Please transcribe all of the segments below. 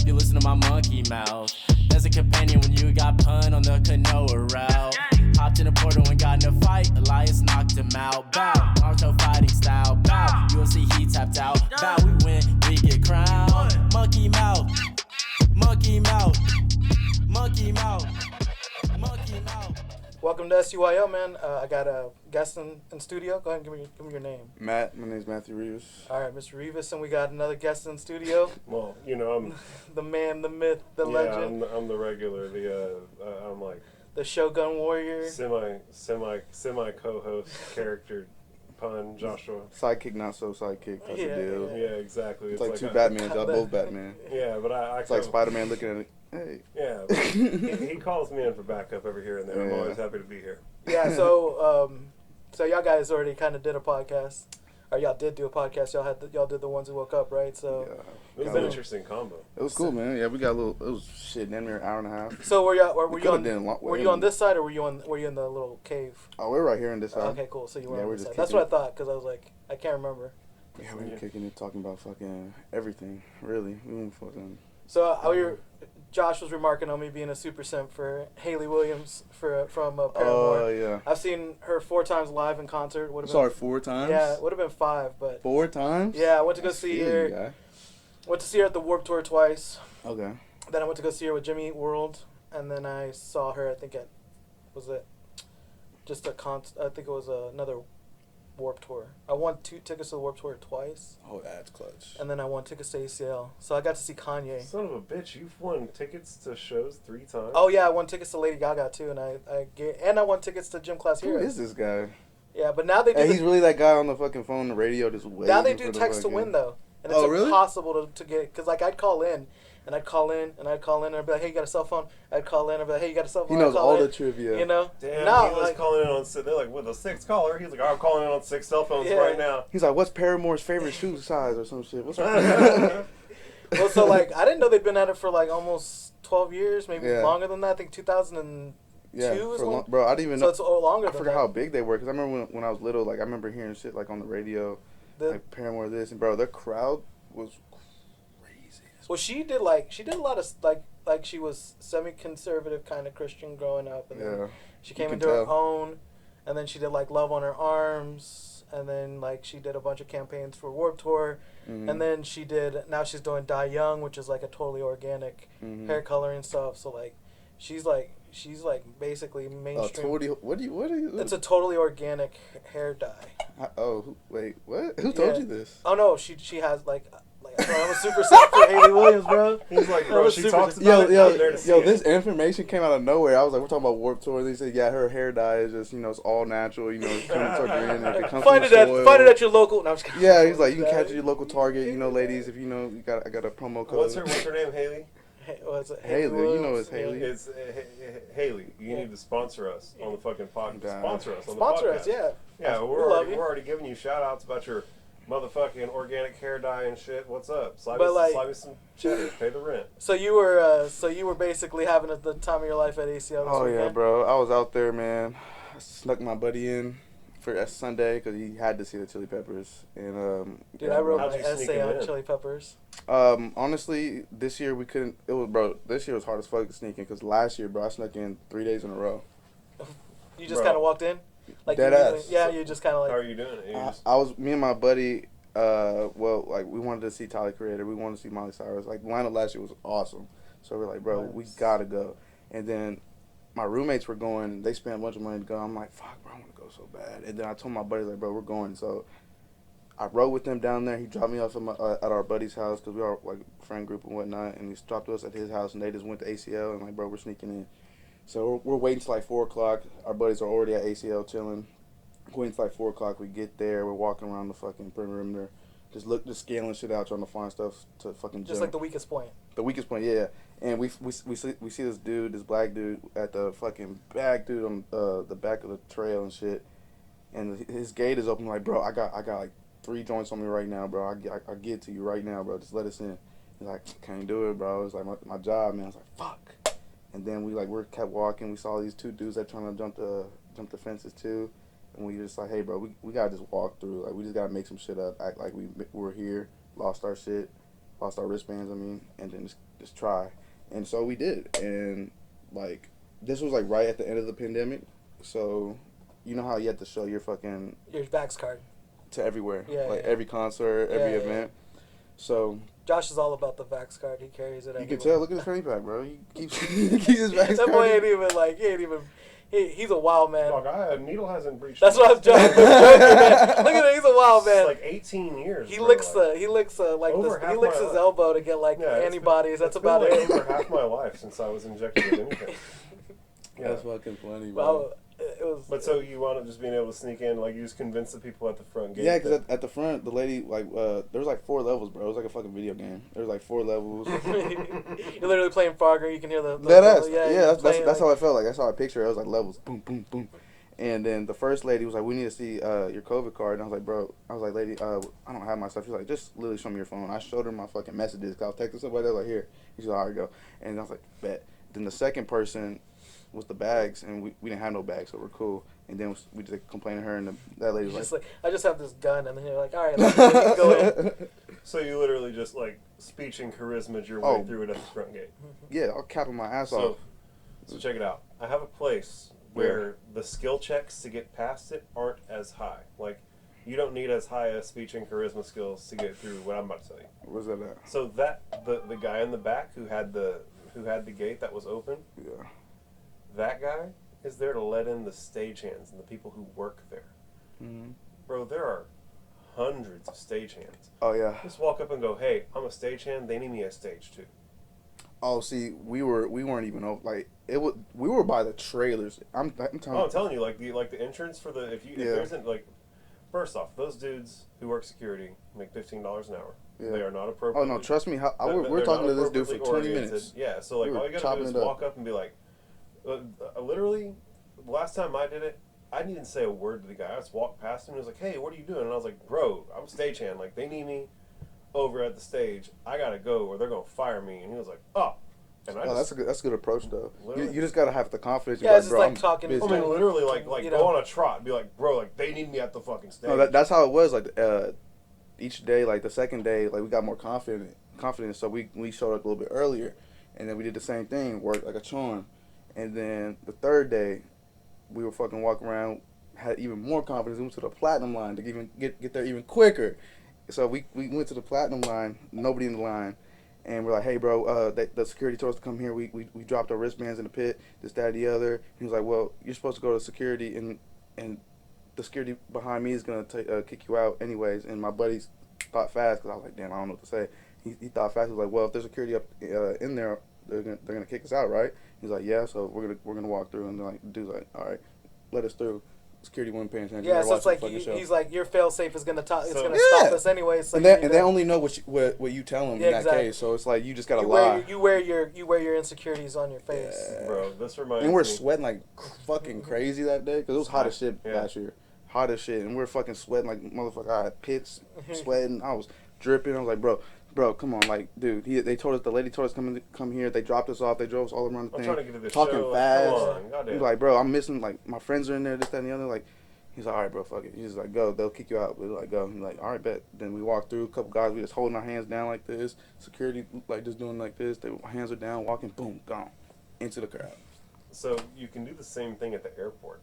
hope you listen to my monkey mouth. There's a companion when you got pun on the canoa route. Hopped in a portal and got in a fight. Elias knocked him out. Bow, Naruto fighting style. Bow, UFC he tapped out. Bow, we win, we get crowned. Monkey mouth, monkey mouth, monkey mouth, monkey mouth. Welcome to SUYL, man. I got a guest in studio. Go ahead and give me your name. Matt, my name's Matthew Rivas. All right, Mr. Rivas, and we got another guest in studio. Well, you know, I'm the man, the myth, the legend. Yeah, I'm the regular. I'm like the Shogun Warrior. Semi co-host character pun Joshua. Sidekick, not so sidekick. That's the deal. Yeah, exactly. It's like two Batmans. Y'all both Batman. Yeah, but it's like Spider-Man looking at it. Hey. Yeah, he calls me in for backup every here and there. I'm always happy to be here. Yeah, so y'all guys already kind of did a podcast, or y'all did do a podcast. Y'all did the ones who woke up, right? So it was an interesting combo. It was cool, man. Yeah, we got a little. It was shit, damn near an hour and a half. So were you on this side, or were you in the little cave? Oh, we're right here in this side. Okay, cool. So you were on we're this just side. That's what I thought, because I was like, I can't remember. Yeah, we were kicking it, talking about fucking everything. Really, we were fucking. So Josh was remarking on me being a super simp for Haley Williams from Paramore. Oh, yeah. I've seen her 4 times live in concert. 4 times? Yeah, it would have been 5, but... 4 times? Yeah, I went to go see her. Went to see her at the Warped Tour twice. Okay. Then I went to go see her with Jimmy Eat World, and then I saw her, I think it was another Warped Tour. I won 2 tickets to the Warped Tour twice. Oh, that's clutch. And then I won tickets to ACL. So I got to see Kanye. Son of a bitch, you've won tickets to shows 3 times? Oh, yeah, I won tickets to Lady Gaga, too, and I won tickets to Gym Class Heroes. Who is this guy? Yeah, but now they do... Hey, he's really that guy on the fucking phone, the radio, just waiting. Now they do text to win, though. And it's impossible to get... Because, like, I'd call in, and I'd call in, and I'd be like, hey, you got a cell phone? I'd call in, and I'd be like, hey, you got a cell phone? He knows all the trivia. You know? Damn, he was calling in on... They're like, what, the 6th caller? He's like, I'm calling in on 6 cell phones right now. He's like, what's Paramore's favorite shoe size or some shit? What's Well, so, like, I didn't know they'd been at it for, like, almost 12 years, maybe longer than that. I think 2002 bro, I didn't even know. So it's longer than that. I forgot how big they were, because I remember when I was little, like, I remember hearing shit, like, on the radio, like, Paramore this, and, bro, their crowd was crazy. Well, she did a lot of, like she was semi-conservative kind of Christian growing up, and then she came into her own, and then she did, like, Love on Her Arms, and then, like, she did a bunch of campaigns for Warped Tour, and then now she's doing Die Young, which is, like, a totally organic hair color and stuff, so, like, she's basically mainstream. What do you? It's a totally organic hair dye. Wait, what? Who told you this? Oh no, she has like I'm a super simp for Haley Williams, bro. He's like, bro, she talks about this information came out of nowhere. I was like, we're talking about Warped Tour. They said, yeah, her hair dye is just, it's all natural. It comes organic. It comes find it at your local. No, I'm just kidding. Yeah, he's like, you can catch it at your local Target. Ladies, if I got a promo code. What's her name? Haley. What's it? Haley, it's Haley. It's Haley. You need to sponsor us on the fucking podcast. Sponsor us on the Sponsor podcast. us, yeah. Yeah, we're already giving you shout outs about your motherfucking organic hair dye and shit. What's up? Slide me some cheddar. Pay the rent. So you were basically having the time of your life at ACL. Oh yeah, bro. I was out there, man. I snuck my buddy in for Sunday because he had to see the Chili Peppers. And dude, I wrote my essay on Chili Peppers. Honestly, this year we couldn't. This year was hard as fuck sneaking because last year, bro, I snuck in 3 days in a row. You just kind of walked in. Like dead ass. Yeah, you just kind of like. How are you doing it? I was me and my buddy. We wanted to see Tyler Creator. We wanted to see Miley Cyrus. Like, the lineup last year was awesome. So we're like, bro, we gotta go. And then my roommates were going. And they spent a bunch of money to go. I'm like, fuck, bro, I want to go so bad. And then I told my buddy, like, bro, we're going. So I rode with them down there. He dropped me off at our buddy's house because we are like a friend group and whatnot. And he dropped us at his house, and they just went to ACL. And like, bro, we're sneaking in. So we're waiting till like 4 o'clock. Our buddies are already at ACL chilling. Waiting till like 4 o'clock. We get there. We're walking around the fucking perimeter, just scaling shit out, trying to find stuff to fucking. Just like the weakest point. The weakest point, yeah. And we see this dude, this black dude, at the fucking back, dude, on the back of the trail and shit. And his gate is open. Like, bro, I got like 3 joints on me right now, bro. I get to you right now, bro. Just let us in. He's like, can't do it, bro. It's like my job, man. I was like, fuck. And then we kept walking. We saw these 2 dudes that trying to jump the fences too, and we just like, hey, bro, we gotta just walk through. Like, we just gotta make some shit up, act like we were here, lost our shit, lost our wristbands. I mean, and then just just try. And so we did. And, like, this was, like, right at the end of the pandemic. So, you know how you have to show your Vax card. To everywhere. Yeah. Like, every concert, every event. So... Josh is all about the Vax card. He carries it everywhere. You can tell. Look at his fanny pack, bro. He keeps his Vax card. That boy ain't even, like, he's a wild man. Dog, a needle hasn't breached. That's what I'm joking, man. Look at him, he's a wild man. It's like 18 years. He licks his elbow to get like antibodies. That's about it. It's been over half my life since I was injected with anything. Yeah. That's fucking funny, bro. But so you wound up just being able to sneak in, like you just convinced the people at the front gate. Yeah, because at the front, the lady, like, there was like 4 levels, bro. It was like a fucking video game. There was like 4 levels. You're literally playing Frogger. You can hear the that's how I felt. Like, that's how I picture it. It was like levels, boom, boom, boom. And then the first lady was like, we need to see your COVID card. And I was like, bro, lady, I don't have my stuff. She's like, just literally show me your phone. I showed her my fucking messages. Cause I was texting somebody. I was like, here. She's like, all right, go. And I was like, bet. Then the second person was the bags, and we didn't have no bags, so we're cool. And then we just complained to her, and that lady was like, I just have this gun. And then you're like, all right, let's go in. So you literally just, like, speech and charisma'd your way through it at the front gate. Yeah, I'll capping my ass off. So check it out. I have a place where the skill checks to get past it aren't as high. Like, you don't need as high a speech and charisma skills to get through what I'm about to tell you. Where's that at? So the guy in the back who had the gate that was open, that guy is there to let in the stagehands and the people who work there. Mm-hmm. Bro, there are hundreds of stagehands. Oh, yeah. Just walk up and go, hey, I'm a stagehand. They need me at stage 2. Oh, see, we weren't even over, like, we were by the trailers. I'm telling you, like the entrance for the if there isn't, like, first off, those dudes who work security make $15 an hour. Yeah. They are not appropriate. Oh no, trust me. We're talking to this dude for 20 minutes. Yeah, so like all you gotta do is walk up and be like, literally, the last time I did it, I didn't even say a word to the guy. I just walked past him and he was like, hey, what are you doing? And I was like, bro, I'm stagehand. Like, they need me over at the stage. I gotta go or they're gonna fire me. And he was like, oh. And that's a good approach though. You just gotta have the confidence. Yeah, it's just like talking. I mean, literally, like go on a trot, and be like, bro, like they need me at the fucking stage. No, that's how it was. Like each day, like the second day, like we got more confident. So we showed up a little bit earlier, and then we did the same thing, worked like a charm. And then the third day, we were fucking walking around, had even more confidence. We went to the platinum line to even get there even quicker. So we went to the platinum line, nobody in the line. And we're like, hey, bro, the security told us to come here. We dropped our wristbands in the pit, this, that, the other. He was like, well, you're supposed to go to security, and the security behind me is going to kick you out anyways. And my buddies thought fast because I was like, damn, I don't know what to say. He thought fast. He was like, well, if there's security up in there, they're gonna kick us out, right? He's like, yeah, so we're gonna walk through. And the dude's like, all right, let us through. Security wasn't paying attention. Yeah, so it's like he's like, your fail safe is gonna stop us anyway. So and they only know what you tell them in that case. So it's like you just gotta lie. You wear your insecurities on your face, bro. This reminds me. And we're sweating like fucking crazy that day because it was hot as shit last year, hot as shit, and we were fucking sweating like motherfucker. I had pits, sweating. I was dripping. I was like, bro, come on, like, dude. The lady told us come here. They dropped us off. They drove us all around the thing. I'm trying to get to the talking show. Fast. He's like, bro, I'm missing, like, my friends are in there, this, that, and the other. Like, he's like, all right, bro, fuck it. He's like, go. They'll kick you out. We're like, go. He's like, all right, bet. Then we walk through. A couple guys, we just holding our hands down like this. Security, like, just doing like this. Their hands are down, walking, boom, gone, into the crowd. So you can do the same thing at the airport.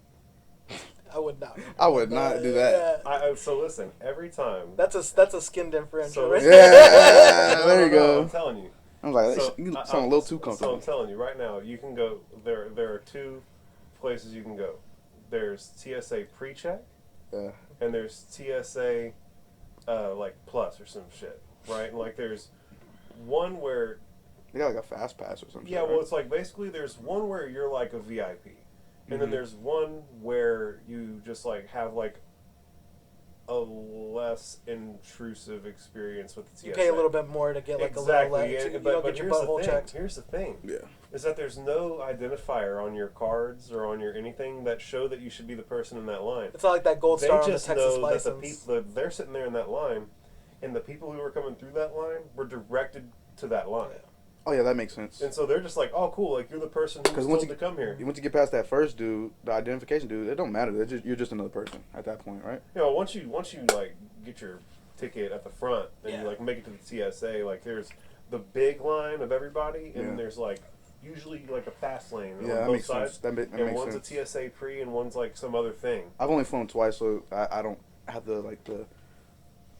I would not. I would not do that. So listen, every time. That's a skin differential. Right? Yeah, there you go. I'm telling you. I'm like, you sound a little too comfortable. So I'm telling you right now, you can go. There are 2 places you can go. There's TSA pre-check, and there's TSA like plus or some shit, right? And like there's one where they got like a fast pass or something. Yeah, well, it's like basically there's one where you're like a VIP. And then there's one where you just like have like a less intrusive experience with the TSA. You pay a little bit more to get like a little less. You don't get your butthole checked. Here's the thing. Yeah. Is that there's no identifier on your cards or on your anything that show that you should be the person in that line. It's not like that gold star on the Texas license. They just know that they're sitting there in that line, and the people who were coming through that line were directed to that line. Yeah. Oh yeah, that makes sense. And so they're just like, oh cool, like you're the person who's told to come here. Once you get past that first dude, the identification dude, it don't matter. You're just another person at that point, right? You know, once you like get your ticket at the front and you like make it to the TSA, like there's the big line of everybody, and there's like usually like a fast lane on both sides. That makes one's sense. a TSA pre, and one's like some other thing. I've only flown twice, so I don't have the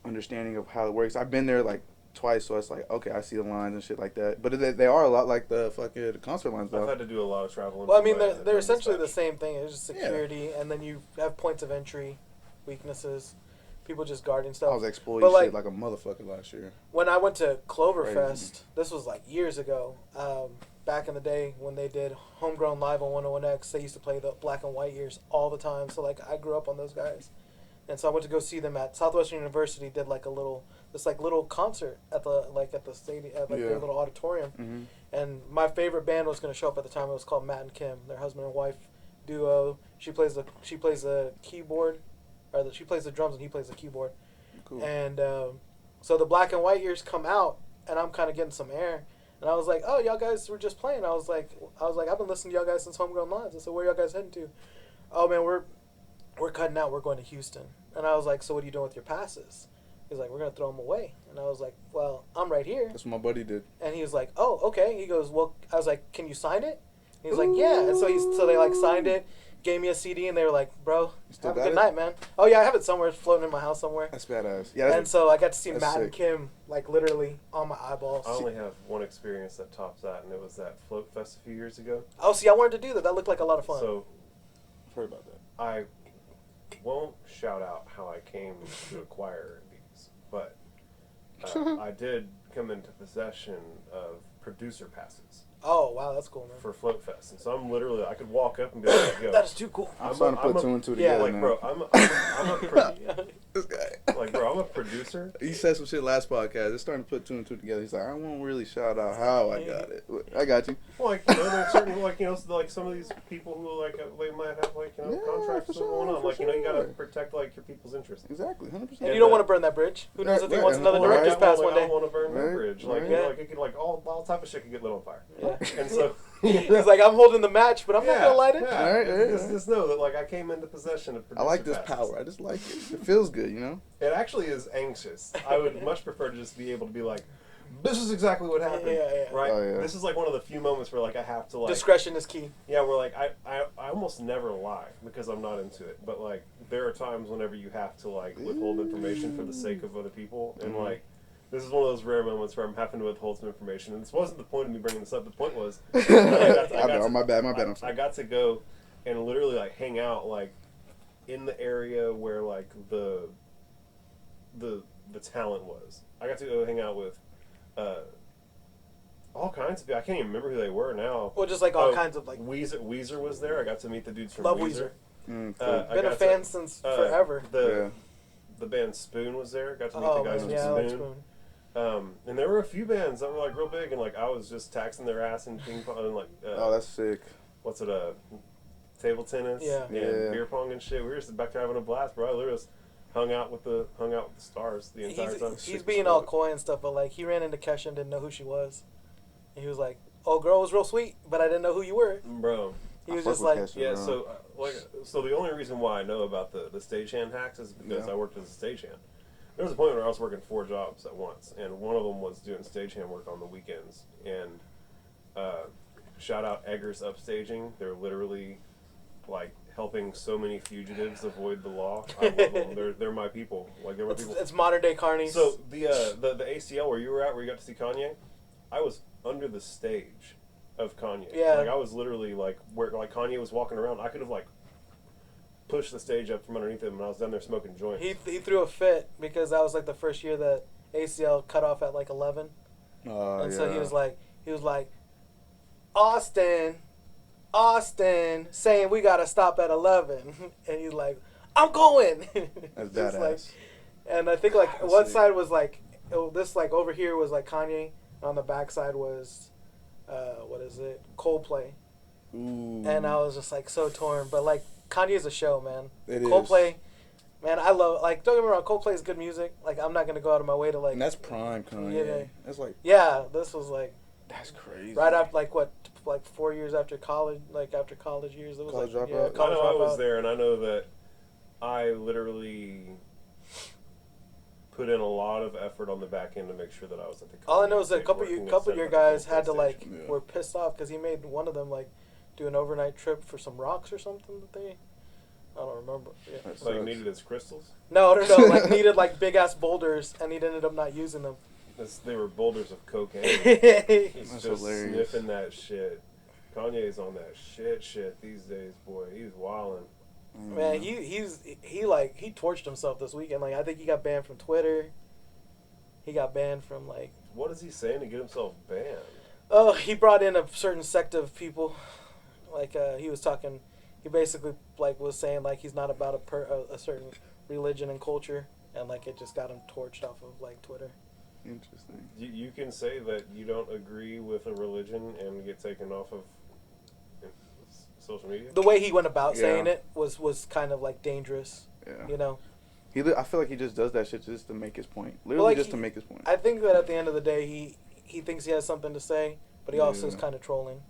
understanding of how it works. I've been there like twice, so it's like, okay, I see the lines and shit like that. But they are a lot like the fucking concert lines, though. I've had to do a lot of traveling. Well, I mean, they're essentially the same thing. It's just security, and then you have points of entry, weaknesses, people just guarding stuff. I was exploiting shit like a motherfucker last year. When I went to Cloverfest, this was like years ago, back in the day when they did Homegrown Live on 101X, they used to play the black and white years all the time. So, like, I grew up on those guys. And so I went to go see them at Southwestern University. Did like this little concert at the stadium, at their little auditorium. Mm-hmm. And my favorite band was going to show up at the time. It was called Matt and Kim, their husband and wife duo. She plays the keyboard, she plays the drums and he plays the keyboard. Cool. And so the black and white years come out, and I'm kind of getting some air. And I was like, oh, y'all guys were just playing. I was like, I've been listening to y'all guys since Homegrown Lives. I said, where y'all guys heading to? Oh man, we're cutting out. We're going to Houston. And I was like, so what are you doing with your passes? He's like, we're going to throw them away. And I was like, well, I'm right here. That's what my buddy did. And he was like, oh, okay. He goes, well, I was like, can you sign it? He was like, yeah. And so they like signed it, gave me a CD, and they were like, bro, have a good night, man. Oh yeah, I have it somewhere, floating in my house somewhere. That's badass. Yeah. And so I got to see Matt sick. and Kim, like, literally on my eyeballs. I only have one experience that tops that, and it was that Float Fest a few years ago. Oh, see, I wanted to do that. That looked like a lot of fun. So, I've heard about that. I won't shout out how I came to acquire these, but I did come into possession of producer passes. Oh, wow, that's cool, man. For Float Fest. And so I'm literally, I could walk up and be like, yo. That is too cool. I'm starting to put two and two together. Like, now. bro, I'm This guy. like, bro, I'm a producer. He said some shit last podcast. It's starting to put two and two together. He's like, I won't really shout out how I got it. I got you. Well, like, you know, there's certain, like, you know, like some of these people who, like, they might have, like, you know, contracts or something going on. Like, you know, you gotta protect, like, your people's interests. Exactly, 100%. And you don't want to burn that bridge. Who knows if he wants another director's pass one day? I don't want to burn that bridge. Like, you know, like, it could, like, all type of shit could get lit on fire. Yeah. And so... He's like, I'm holding the match, but I'm not going to light it. Yeah. All right, just know that, like, I came into possession of producer I like this passes. power. I just like it. It feels good, you know? It actually is anxious. I would much prefer to just be able to be like, this is exactly what happened. Yeah. Right? Oh, yeah. This is like one of the few moments where like I have to like Discretion is key. Yeah, where like I almost never lie because I'm not into it. But like there are times whenever you have to like withhold information for the sake of other people, and like this is one of those rare moments where I'm having to withhold some information. And this wasn't the point of me bringing this up. The point was My bad. I got to go and literally like hang out like in the area where like the talent was. I got to go hang out with all kinds of people. I can't even remember who they were now. Well, just like all kinds of like Weezer was there. I got to meet the dudes from love Weezer. Been a fan since forever. The band Spoon was there. Got to meet the guys from Spoon. And there were a few bands that were like real big, and like I was just taxing their ass in ping pong and like. Oh, that's sick. What's it? Table tennis. Yeah. And beer pong and shit. We were just back there having a blast, bro. I literally just hung out with the stars the entire time. He's being all coy and stuff, but like he ran into Kesha and didn't know who she was, and he was like, "Oh, girl was real sweet, but I didn't know who you were." Bro. He was just like, Kesha, yeah. So the only reason why I know about the stagehand hacks is because I worked as a stagehand. There was a point where I was working 4 jobs at once, and one of them was doing stagehand work on the weekends. And shout out Eggers Upstaging. They're literally like helping so many fugitives avoid the law. I love them. They're my people. Like they're my people. It's modern day carnies. So the ACL where you were at, where you got to see Kanye, I was under the stage of Kanye. Yeah. Like I was literally like where like Kanye was walking around. I could have like pushed the stage up from underneath him, and I was down there smoking joints. He threw a fit because that was like the first year that ACL cut off at like 11. And so he was like Austin saying we gotta stop at 11, and he's like, I'm going. That's badass. Like, and I think like one side was like this like over here was like Kanye, and on the back side was Coldplay. Ooh. And I was just like so torn, but like Kanye's a show, man. It Coldplay, man, I love, like, don't get me wrong, Coldplay is good music. Like, I'm not gonna go out of my way to like. And that's prime Kanye. Yeah. That's like. Yeah, this was like. That's crazy. Right after like 4 years after college, like after college years, it was college like dropout. I know I was there, and I know that I literally put in a lot of effort on the back end to make sure that I was at the. All I know is that a couple of your guys had to like were pissed off because he made one of them like do an overnight trip for some rocks or something that they. I don't remember. Yeah. Like needed his crystals? No. Like needed like big ass boulders, and he ended up not using them. They were boulders of cocaine. He's That's just hilarious. sniffing that shit. Kanye's on that shit these days, boy. He's wilding. Man, he torched himself this weekend. Like I think he got banned from Twitter. He got banned from like. What is he saying to get himself banned? Oh, he brought in a certain sect of people. Like he was talking. He basically like was saying like he's not about a certain religion and culture, and like it just got him torched off of like Twitter. Interesting. You can say that you don't agree with a religion and get taken off of social media. The way he went about saying it was kind of like dangerous. Yeah. You know. I feel like he just does that shit just to make his point. Literally like to make his point. I think that at the end of the day, he thinks he has something to say, but he also is kind of trolling.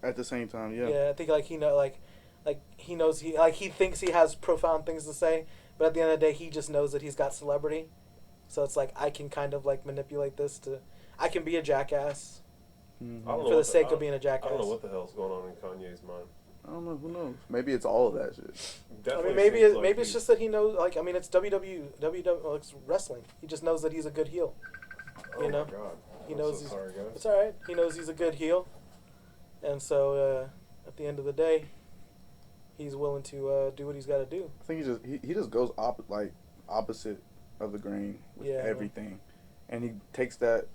At the same time, yeah. Yeah, I think like he knows he thinks he has profound things to say, but at the end of the day, he just knows that he's got celebrity, so it's like I can kind of like manipulate this I can be a jackass for the sake of being a jackass. I don't know what the hell's going on in Kanye's mind. I don't know. Who knows? Maybe it's all of that shit. Definitely maybe it's just that he knows. Like I mean, it's it's wrestling. He just knows that he's a good heel. Oh you know? My God. He knows sorry, guys. It's all right. He knows he's a good heel, and so at the end of the day, he's willing to do what he's got to do. I think he just goes opposite of the grain with everything, and he takes that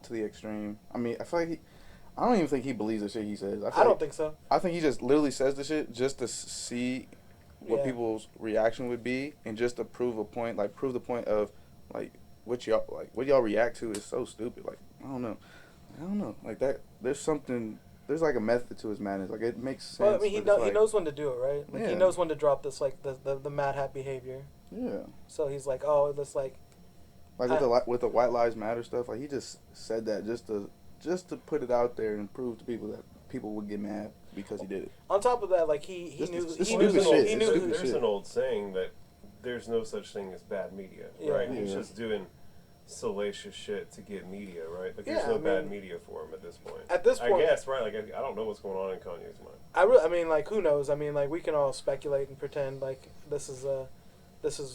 to the extreme. I mean, I feel like I don't even think he believes the shit he says. I don't think so. I think he just literally says the shit just to see what people's reaction would be, and just to prove the point of like what y'all react to is so stupid. Like I don't know. Like that. There's like a method to his madness. Like it makes sense. Well, I mean, he knows when to do it, right? Like he knows when to drop this, like the Mad Hat behavior. Yeah. So he's like, oh, this like with the White Lives Matter stuff. Like he just said that just to put it out there and prove to people that people would get mad because he did it. On top of that, like he knew. There's an old saying that there's no such thing as bad media, right? He's just doing salacious shit to get media, right? Like there's no bad media for him at this point. I guess, right? Like I don't know what's going on in Kanye's mind. I mean, like who knows? I mean, like we can all speculate and pretend like this is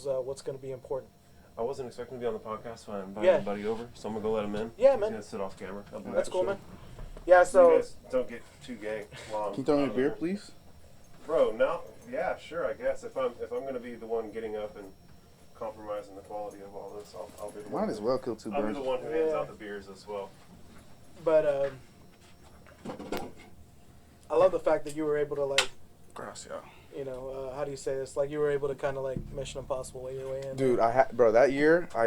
what's going to be important. I wasn't expecting to be on the podcast, so I invited everybody over. So I'm gonna go let him in. Yeah, He's man. gonna sit off camera. That's cool, man. Yeah, so you guys don't get too gay. Can you throw me a beer, please? Bro, no. Yeah, sure. I guess if I'm gonna be the one getting up and compromising the quality of all this, I'll be the one. Might as well kill two birds. I'll be the one who hands out the beers as well. But I love the fact that you were able to like. Gracias. You know, how do you say this? Like you were able to kind of like Mission Impossible way your way in. Dude, that year I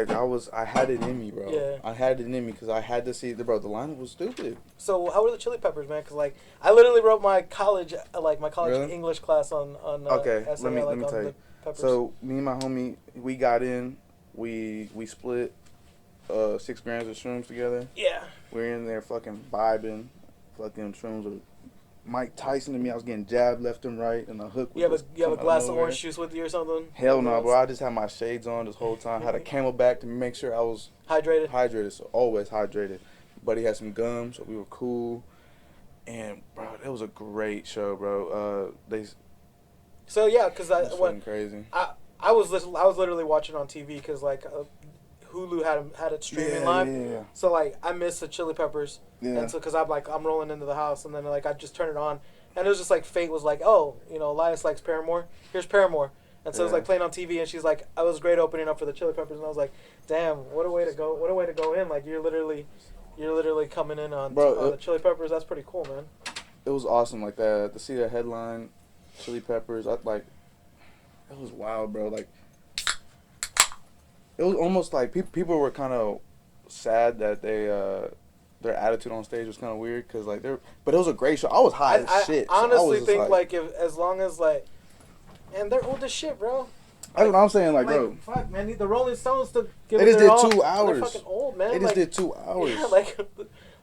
had it in me, bro. Yeah. I had it in me because I had to see the lineup was stupid. So how were the Chili Peppers, man? Because like I literally wrote my college really? English class on okay. essay, Let me tell you. So me and my homie, we got in, we split 6 grams of shrooms together. Yeah. We're in there fucking vibing, fucking shrooms with Mike Tyson and me. I was getting jabbed left and right, and the hook. You have a glass of orange juice with you or something? Hell no, bro. I just had my shades on this whole time. Had a Camelback to make sure I was hydrated. So always hydrated. Buddy had some gum, so we were cool. And bro, it was a great show, bro. So yeah, because I went crazy. I was literally watching on TV because like Hulu had it streaming live. Yeah. So like I missed the Chili Peppers. Yeah. And so because I'm rolling into the house and then like I just turn it on and it was just like fate was like, oh, you know, Elias likes Paramore. Here's Paramore. And so it was like playing on TV and she's like, I was great opening up for the Chili Peppers and I was like, damn, what a way to go in. Like you're literally coming in on the Chili Peppers. That's pretty cool, man. It was awesome like that. To see the headline, Chili Peppers, it was wild, bro. Like it was almost like people were kind of sad that their attitude on stage was kind of weird because but it was a great show. I was high as shit. I honestly think like if as long as like, and they're old as shit, bro. That's what I'm saying, like bro. Fuck, man, the Rolling Stones to give it it just their did all. 2 hours. They're fucking old, man. They just did 2 hours. Yeah, like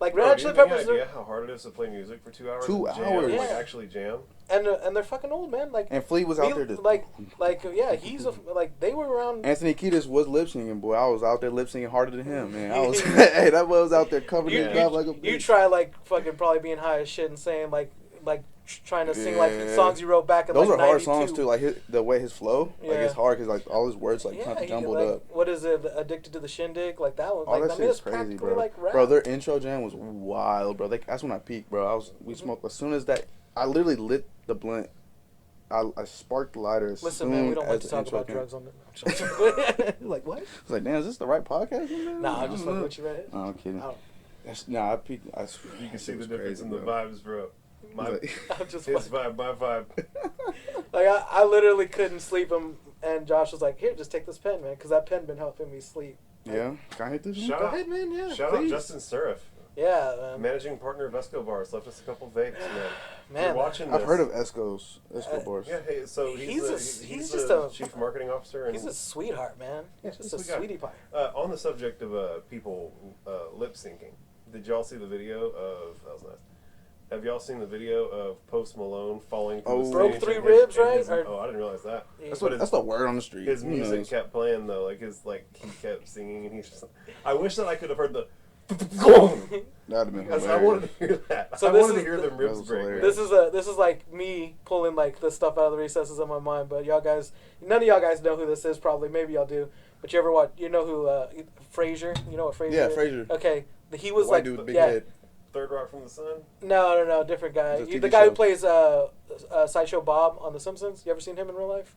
Like Red Hot Chili Peppers. Do you have any idea how hard it is to play music for 2 hours? 2 hours, yeah. Like actually jam. And they're fucking old, man. Like and Flea was out there to he's like they were around. Anthony Kiedis was lip syncing, boy. I was out there lip syncing harder than him, man. I was hey, that boy was out there covering his job like a bitch. You try like fucking probably being high as shit and saying like trying to sing like songs you wrote back in those like 92. Those are hard songs too. Like the way his flow, like it's hard because like all his words like jumbled up. What is it? Addicted to the Shindig, like that one. All like that shit is crazy, bro. Like rap. Bro, their intro jam was wild, bro. That's when I peaked, bro. We smoked as soon as that. I literally lit the blunt. I sparked the lighter as Listen, soon man, we don't like as to the talk intro about came. drugs on the. Like what? I was like, damn, is this the right podcast? Nah, I'm just like what you read. No, I'm kidding. I peaked. You can see the difference in the vibes, bro. I'm just his vibe, my vibe. Like I literally couldn't sleep, and Josh was like, "Here, just take this pen, man," because that pen been helping me sleep. Yeah, can I hit this? Go ahead, man. Yeah, Shout out Justin Surf. Yeah, man. Managing partner of Escobar's left us a couple vapes, man. Man, you're watching this. I've heard of Escobar's. Yeah, hey, so he's just the a chief marketing officer. And he's a sweetheart, man. He's just a sweetie pie. On the subject of people lip syncing, did y'all see the video of? That was nice. Have y'all seen the video of Post Malone falling through the stage? Broke 3 ribs, right? I didn't realize that. Yeah. That's the word on the street. His music kept playing though, he kept singing, and he's just. I wish that I could have heard the. That'd have been hilarious. I wanted to hear that. So I wanted to hear them ribs break. This is like me pulling like the stuff out of the recesses of my mind. But none of y'all guys know who this is. Probably, maybe y'all do. But you ever watch? You know who Frasier? You know what Frasier? Yeah, is? Frasier. Okay, he was White dude with big head. Third Rock from the Sun? No, different guy. The guy who plays Sideshow Bob on The Simpsons. You ever seen him in real life?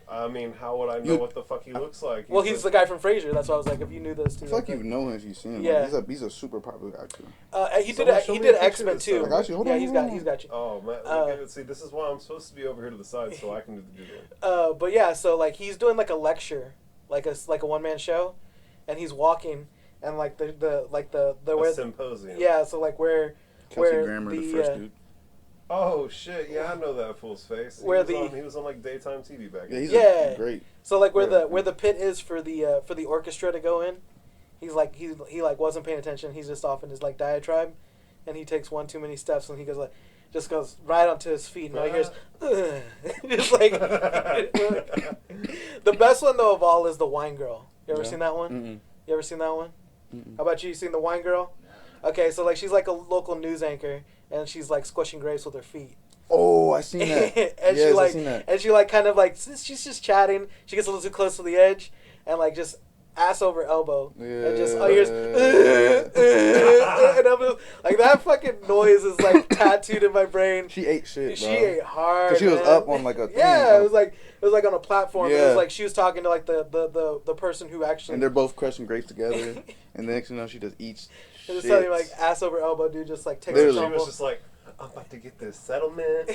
I mean, how would I know what the fuck he looks like? He's the guy from Frasier. That's why I was like, if you knew this too. I feel like you know him if you've seen him. Yeah. Like, he's a super popular actor. He did X-Men too. I got you. Hold on. He's got you. Oh man, see, this is why I'm supposed to be over here to the side so I can do the Googling. But yeah, so like he's doing like a lecture, like a one-man show, and he's walking, and like the a symposium. Yeah, so like where Grammer, the first dude. Oh shit! Yeah, I know that fool's face. He was on like daytime TV back then. Yeah, he's great. So like where the pit is for the orchestra to go in, he wasn't paying attention. He's just off in his like diatribe, and he takes one too many steps, and he goes just goes right onto his feet, and all he hears, just like. The best one though of all is the Wine Girl. You ever seen that one? Mm-mm. You ever seen that one? Mm-mm. How about you? You seen the Wine Girl? Okay, so like she's like a local news anchor, and she's like squishing grapes with her feet. Oh, I seen that. And yes, I seen that. And she like kind of like she's just chatting. She gets a little too close to the edge, and like just ass over elbow, and just all you hear is, and I'm just, like that fucking noise is like tattooed in my brain. She ate shit, bro. She ate hard. 'Cause she was up on like a thing. Yeah, it was like on a platform. Yeah. It was like she was talking to like the person who actually. And they're both crushing grapes together, and the next thing you know, she just eats. And just telling you like ass over elbow, dude, just like takes a tumble. She was just like, I'm about to get this settlement.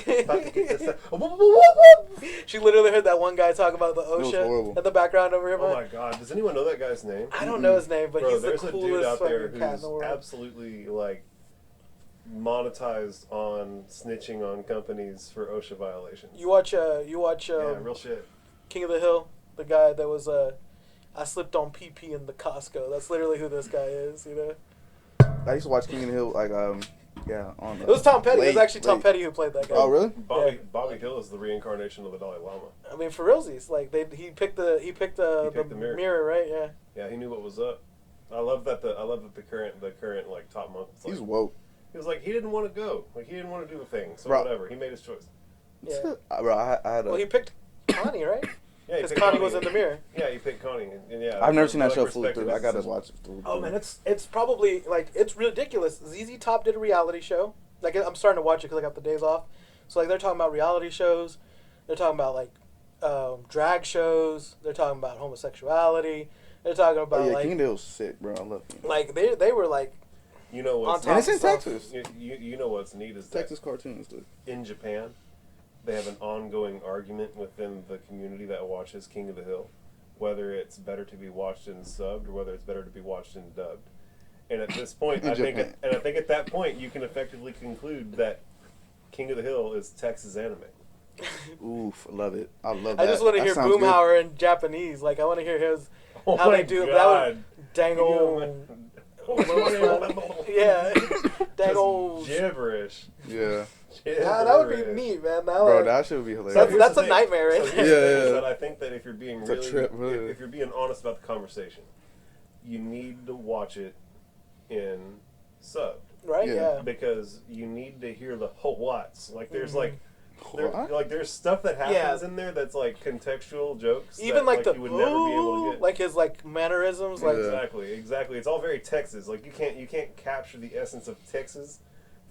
She literally heard that one guy talk about the OSHA in the background over here. Oh my god! Does anyone know that guy's name? I don't know his name, but he's the coolest dude out there who's absolutely like monetized on snitching on companies for OSHA violations. You watch yeah, real shit. King of the Hill, the guy that was I slipped on PP in the Costco. That's literally who this guy is, you know. I used to watch King of the Hill on. It was Tom Petty. It was actually Tom Petty who played that guy. Oh really? Bobby Hill is the reincarnation of the Dalai Lama. I mean, for realsies, like he picked the mirror, right? Yeah. Yeah, he knew what was up. I love that the current like top monk. He's woke. He was like he didn't want to go, like he didn't want to do a thing, so whatever. He made his choice. Yeah. Bro, I had he picked Connie, right? Yeah, because Connie was in the mirror. Yeah, he picked Connie, and yeah. I've never seen that show fully through. I gotta watch it through. Oh man, it's probably like it's ridiculous. ZZ Top did a reality show. Like I'm starting to watch it because I got the days off. So like they're talking about reality shows. They're talking about like drag shows. They're talking about homosexuality. They're talking about like King of the Hill's sick, bro. I love King. Like they were like. You know what's and it's in Texas. You know what's neat is Texas cartoons, dude. In Japan, they have an ongoing argument within the community that watches King of the Hill, whether it's better to be watched and subbed or whether it's better to be watched and dubbed. And at this point, I think at that point you can effectively conclude that King of the Hill is Texas anime. Oof, I love it. I love that. I just want to hear Boomhauer in Japanese. Like I want to hear how they do that. Dang old Yeah. Dang old gibberish. Yeah. Nah, that would be neat, man. Bro, that shit would be hilarious. That's a nightmare, right? So yeah. I think that if you're being really, if you're being honest about the conversation, you need to watch it in subbed. Right? Yeah. Because you need to hear the whole what's. Like, there's there's stuff that happens in there that's like contextual jokes. Even that, like you would never be able to get. Like his like mannerisms. Like Exactly. It's all very Texas. Like you can't capture the essence of Texas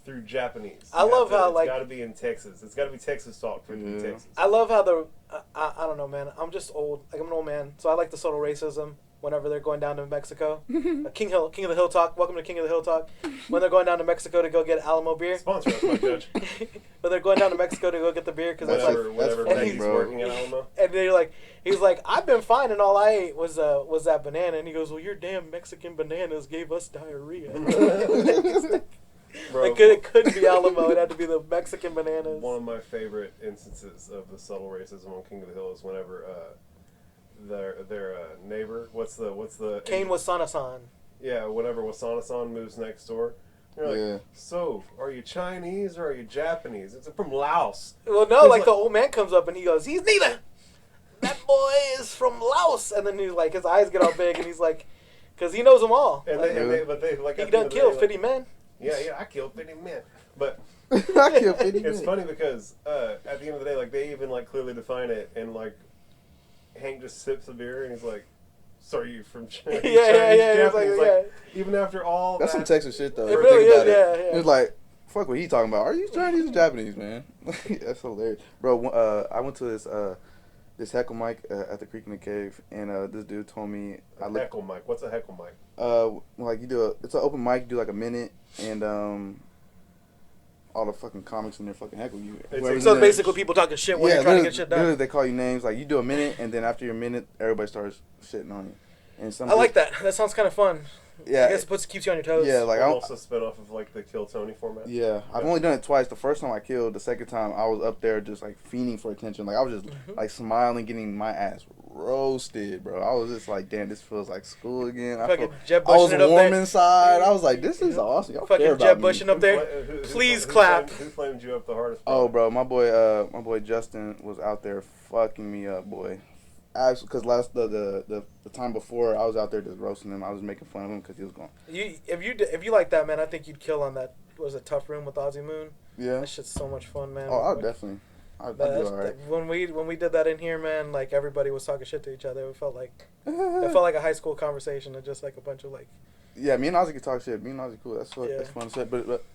through Japanese. I love how it's got to be in Texas. It's got to be Texas talk for Texas. I love how I don't know, man. I'm just old. Like I'm an old man, so I like the subtle racism. Whenever they're going down to Mexico, King of the Hill Talk. Welcome to King of the Hill Talk. When they're going down to Mexico to go get Alamo beer. Sponsor us, my judge. But they're going down to Mexico to go get the beer because it's like whatever Maggie's working at Alamo. And they're like, he's like, I've been fine, and all I ate was that banana. And he goes, well, your damn Mexican bananas gave us diarrhea. Bro, it couldn't be Alamo. It had to be the Mexican bananas. One of my favorite instances of the subtle racism on King of the Hill is whenever their neighbor, what's the Kane Wasana-san. Yeah, whenever Wasana-san moves next door, you're like, so are you Chinese or are you Japanese? It's from Laos. Well, no, like the old man comes up and he goes, he's neither. That boy is from Laos, and then he's like, his eyes get all big, and he's like, because he knows them all. And like, they he done killed 50 men. Yeah, I killed 50 men. But I killed 50 men. It's funny because at the end of the day, like they even like clearly define it, and like Hank just sips a beer and he's like, "So are you from China?" Yeah. Like, even after all, that's some Texas shit though. It really is. Yeah. It's like, fuck what he talking about. Are you Chinese or Japanese, man? That's hilarious, bro. I went to this heckle mic at the Creek in the Cave, and this dude told me heckle mic. What's a heckle mic? Like it's an open mic. You do like a minute, and all the fucking comics in there fucking heckle you. So basically, people talking shit while you're trying to get shit done. Literally, they call you names. Like you do a minute, and then after your minute, everybody starts shitting on you. And I like that. That sounds kind of fun. Yeah, I guess it keeps you on your toes. Yeah, like also spin off of like the Kill Tony format. Yeah, I've only done it twice. The first time I killed. The second time I was up there just like fiending for attention. Like I was just like smiling, getting my ass roasted, bro. I was just like, damn, this feels like school again. I was warm inside. I was like, this is awesome. Y'all fucking care about Jeb me. Bushing up there. Please clap. Who flamed you up the hardest? Oh, bro, my boy Justin was out there fucking me up, boy. Because the time before I was out there just roasting him. I was making fun of him because he was going. If you like that, man, I think you'd kill on that. Was it Tough Room with Ozzy Moon? Yeah, that shit's so much fun, man. Oh, I'll definitely. I'd do all right. When we did that in here, man, like everybody was talking shit to each other. It felt like a high school conversation and just like a bunch of like. Yeah, me and Ozzy could talk shit. Me and Ozzy cool. That's fun to say.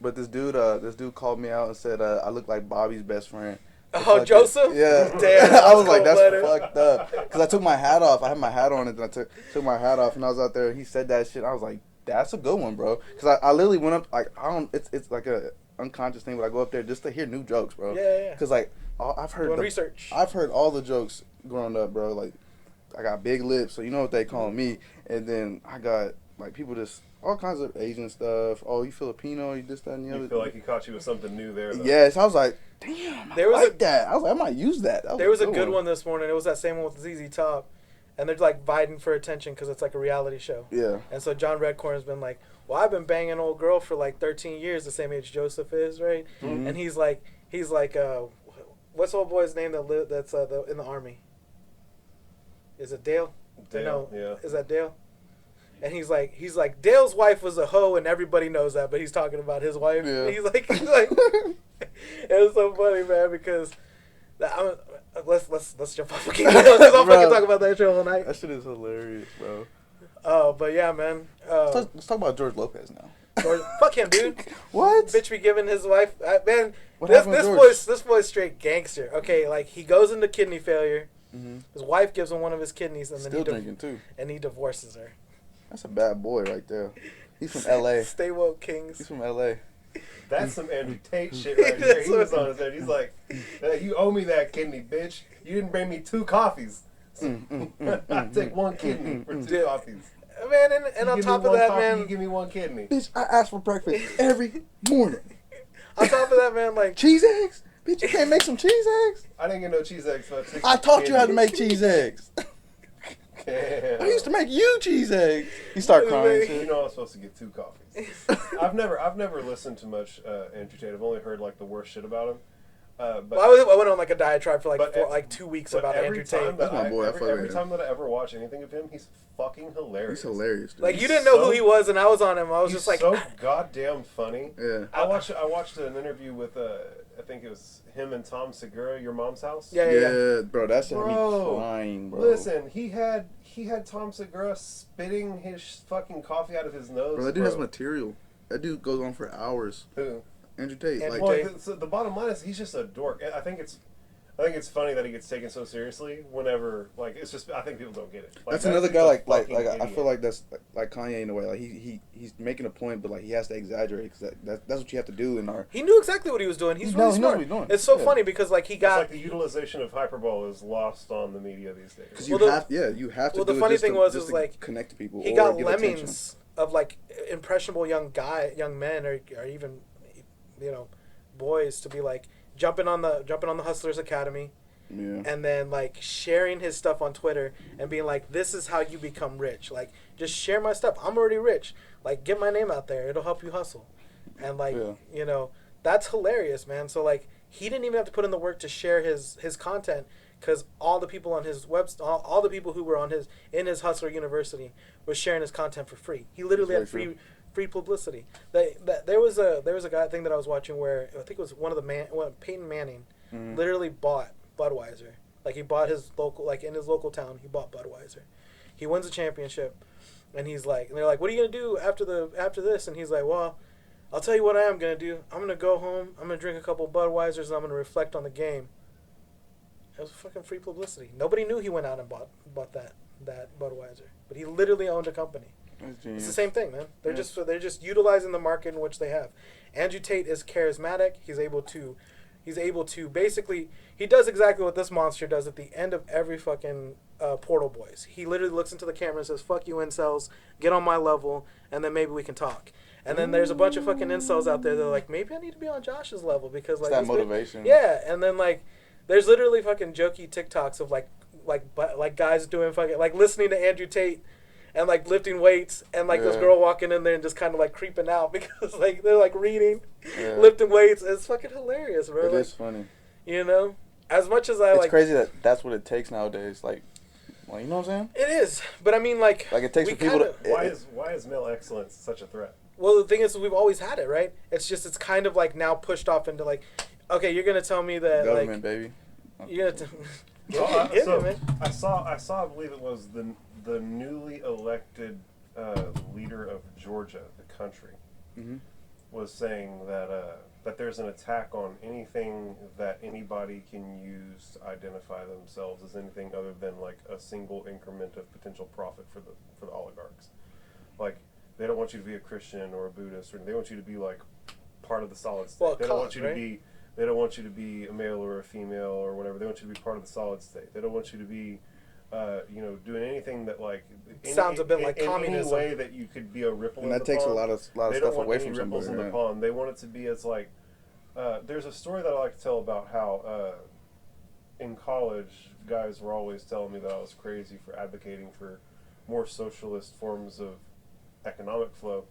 But this dude called me out and said I look like Bobby's best friend. Oh, Joseph? Yeah. Damn. I was like, that's fucked up. Because I took my hat off. I had my hat on, and then I took my hat off, and I was out there. He said that shit. I was like, that's a good one, bro. Because I literally went up, like, it's like a unconscious thing, but I go up there just to hear new jokes, bro. Yeah. Because, like, I've heard research. I've heard all the jokes growing up, bro. Like, I got big lips, so you know what they call me. And then I got, like, people just, all kinds of Asian stuff. Oh, you Filipino, you this, that, and the other. You feel like he caught you with something new there, though. Yes, I was like, damn, I like that. I was like, I might use that. There was a good one this morning. It was that same one with ZZ Top. And they're like vying for attention because it's like a reality show. Yeah. And so John Redcorn's been like, well, I've been banging an old girl for like 13 years, the same age Joseph is, right? Mm-hmm. And he's like, what's the old boy's name that's in the army? Is it Dale? Dale, no. Yeah. Is that Dale? And he's like, Dale's wife was a hoe, and everybody knows that, but he's talking about his wife. Yeah. And he's like, it was so funny, man, because let's jump off again. I'll fucking talk about that show all night. That shit is hilarious, bro. But yeah, man. Let's talk about George Lopez now. Fuck him, dude. What? Bitch be giving his wife, man. This boy's straight gangster. Okay, like he goes into kidney failure. Mm-hmm. His wife gives him one of his kidneys, and then drinking too. And he divorces her. That's a bad boy right there. He's from L.A. Stay woke, kings. He's from L.A. That's some Andrew Tate shit right there. He was on his head. He's like, you owe me that kidney, bitch. You didn't bring me 2 coffees. I take 1 kidney for 2 coffees. Man, and on top of that, man. You give me 1 kidney. Bitch, I ask for breakfast every morning. On top of that, man, like. Cheese eggs? Bitch, you can't make some cheese eggs? I didn't get no cheese eggs. So I taught you how to make cheese eggs. Damn. I used to make you cheese eggs. He started crying. You know I'm supposed to get 2 coffees. I've never listened to much Andrew Tate. I've only heard like the worst shit about him. But I went on like a diatribe for like 2 weeks about Andrew Tate. That's my boy. Every time that I ever watch anything of him, he's fucking hilarious. He's hilarious. Dude. Like you didn't know who he was, and I was on him. I was just like, so goddamn funny. Yeah. I watched an interview with I think it was him and Tom Segura, Your Mom's House. Yeah, bro. That's me crying, bro. Listen, he had Tom Segura spitting his fucking coffee out of his nose. Bro, that dude has material. That dude goes on for hours. Who? Andrew Tate. So the bottom line is he's just a dork. I think it's funny that he gets taken so seriously whenever, like, it's just, I think people don't get it. Like, that's another guy like I feel like that's like Kanye in a way. Like he's making a point, but like he has to exaggerate because that's what you have to do in our. He knew exactly what he was doing. He's really smart. He knows what he's doing. It's so funny because like he got. It's like the utilization of hyperbole is lost on the media these days. Because you have to. Well, the funny thing was like connect to people. He got lemmings of like impressionable young men, or even, boys to be like jumping on the Hustlers Academy. Yeah. And then like sharing his stuff on Twitter and being like, this is how you become rich. Like, just share my stuff. I'm already rich. Like, get my name out there. It'll help you hustle. And like, that's hilarious, man. So like, he didn't even have to put in the work to share his content because all the people on his all the people who were in his Hustler University was sharing his content for free. He literally had free publicity. There was a guy thing that I was watching where I think it was Peyton Manning literally bought Budweiser. Like he bought his local, like in his local town, he bought Budweiser. He wins a championship, and he's like, and they're like, "What are you gonna do after this?" And he's like, "Well, I'll tell you what I am gonna do. I'm gonna go home. I'm gonna drink a couple Budweisers, and I'm gonna reflect on the game." It was fucking free publicity. Nobody knew he went out and bought that Budweiser, but he literally owned a company. It's the same thing, man. They're just utilizing the market in which they have. Andrew Tate is charismatic. He's able to basically, he does exactly what this monster does at the end of every fucking Portal Boys. He literally looks into the camera and says, "Fuck you incels, get on my level, and then maybe we can talk." And then there's a bunch of fucking incels out there that are like, maybe I need to be on Josh's level because like it's that motivation. Yeah, and then like there's literally fucking jokey TikToks of like guys doing fucking like listening to Andrew Tate and like lifting weights and like this girl walking in there and just kind of like creeping out because like they're like reading, lifting weights. It's fucking hilarious, bro. It is funny. As much as it's crazy that's what it takes nowadays. Like, well, you know what I'm saying? It is, but I mean, like it takes for people to. Why is male excellence such a threat? Well, the thing is, we've always had it, right? It's just it's kind of like now pushed off into like, okay, you're gonna tell me that government, like, baby. You're gonna. I saw. I believe it was the newly elected leader of Georgia, the country, was saying that there's an attack on anything that anybody can use to identify themselves as anything other than like a single increment of potential profit for the oligarchs. Like, they don't want you to be a Christian or a Buddhist, or they want you to be like part of the solid state. Well, they don't want you to be. They don't want you to be a male or a female or whatever. They want you to be part of the solid state. They don't want you to be, doing anything that like sounds a bit like communism. In any way that you could be a ripple. And that takes a lot of stuff away from ripples in the pond. They want it to be as like. There's a story that I like to tell about how in college guys were always telling me that I was crazy for advocating for more socialist forms of economic flow.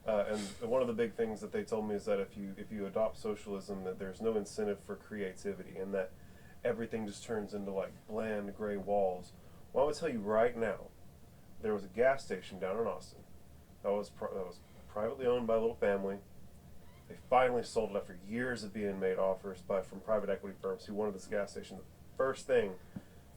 And one of the big things that they told me is that if you adopt socialism, that there's no incentive for creativity, and that everything just turns into like bland gray walls. Well, I'm gonna tell you right now, there was a gas station down in Austin that was privately owned by a little family. They finally sold it after years of being made offers from private equity firms who wanted this gas station. The first thing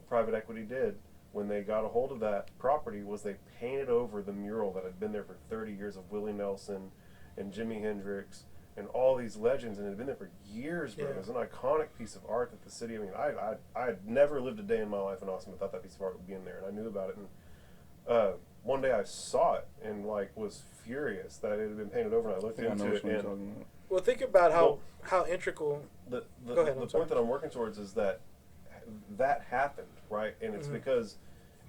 private equity did when they got a hold of that property was they painted over the mural that had been there for 30 years of Willie Nelson and Jimi Hendrix and all these legends, and it had been there for years, bro. Yeah. It was an iconic piece of art that the city, I had never lived a day in my life in Austin without that piece of art would be in there, and I knew about it, and one day I saw it and like was furious that it had been painted over, and I looked into it, and well, think about how integral. The point that I'm working towards is that happened, right? And it's because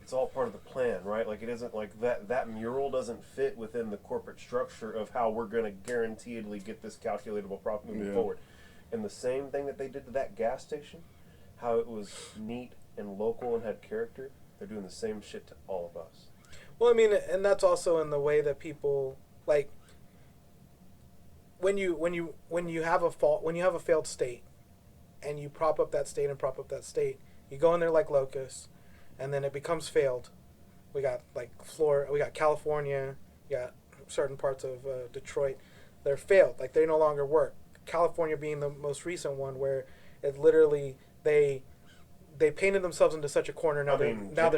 it's all part of the plan, right? Like, it isn't like that mural doesn't fit within the corporate structure of how we're going to guaranteedly get this calculatable profit moving forward. And the same thing that they did to that gas station, how it was neat and local and had character, they're doing the same shit to all of us. Well, I mean, and that's also in the way that people like when you have a failed state, and you prop up that state and prop up that state, you go in there like locusts, and then it becomes failed. We got like Florida, we got California, we got certain parts of Detroit. They're failed, like they no longer work. California being the most recent one, where it literally they painted themselves into such a corner. Now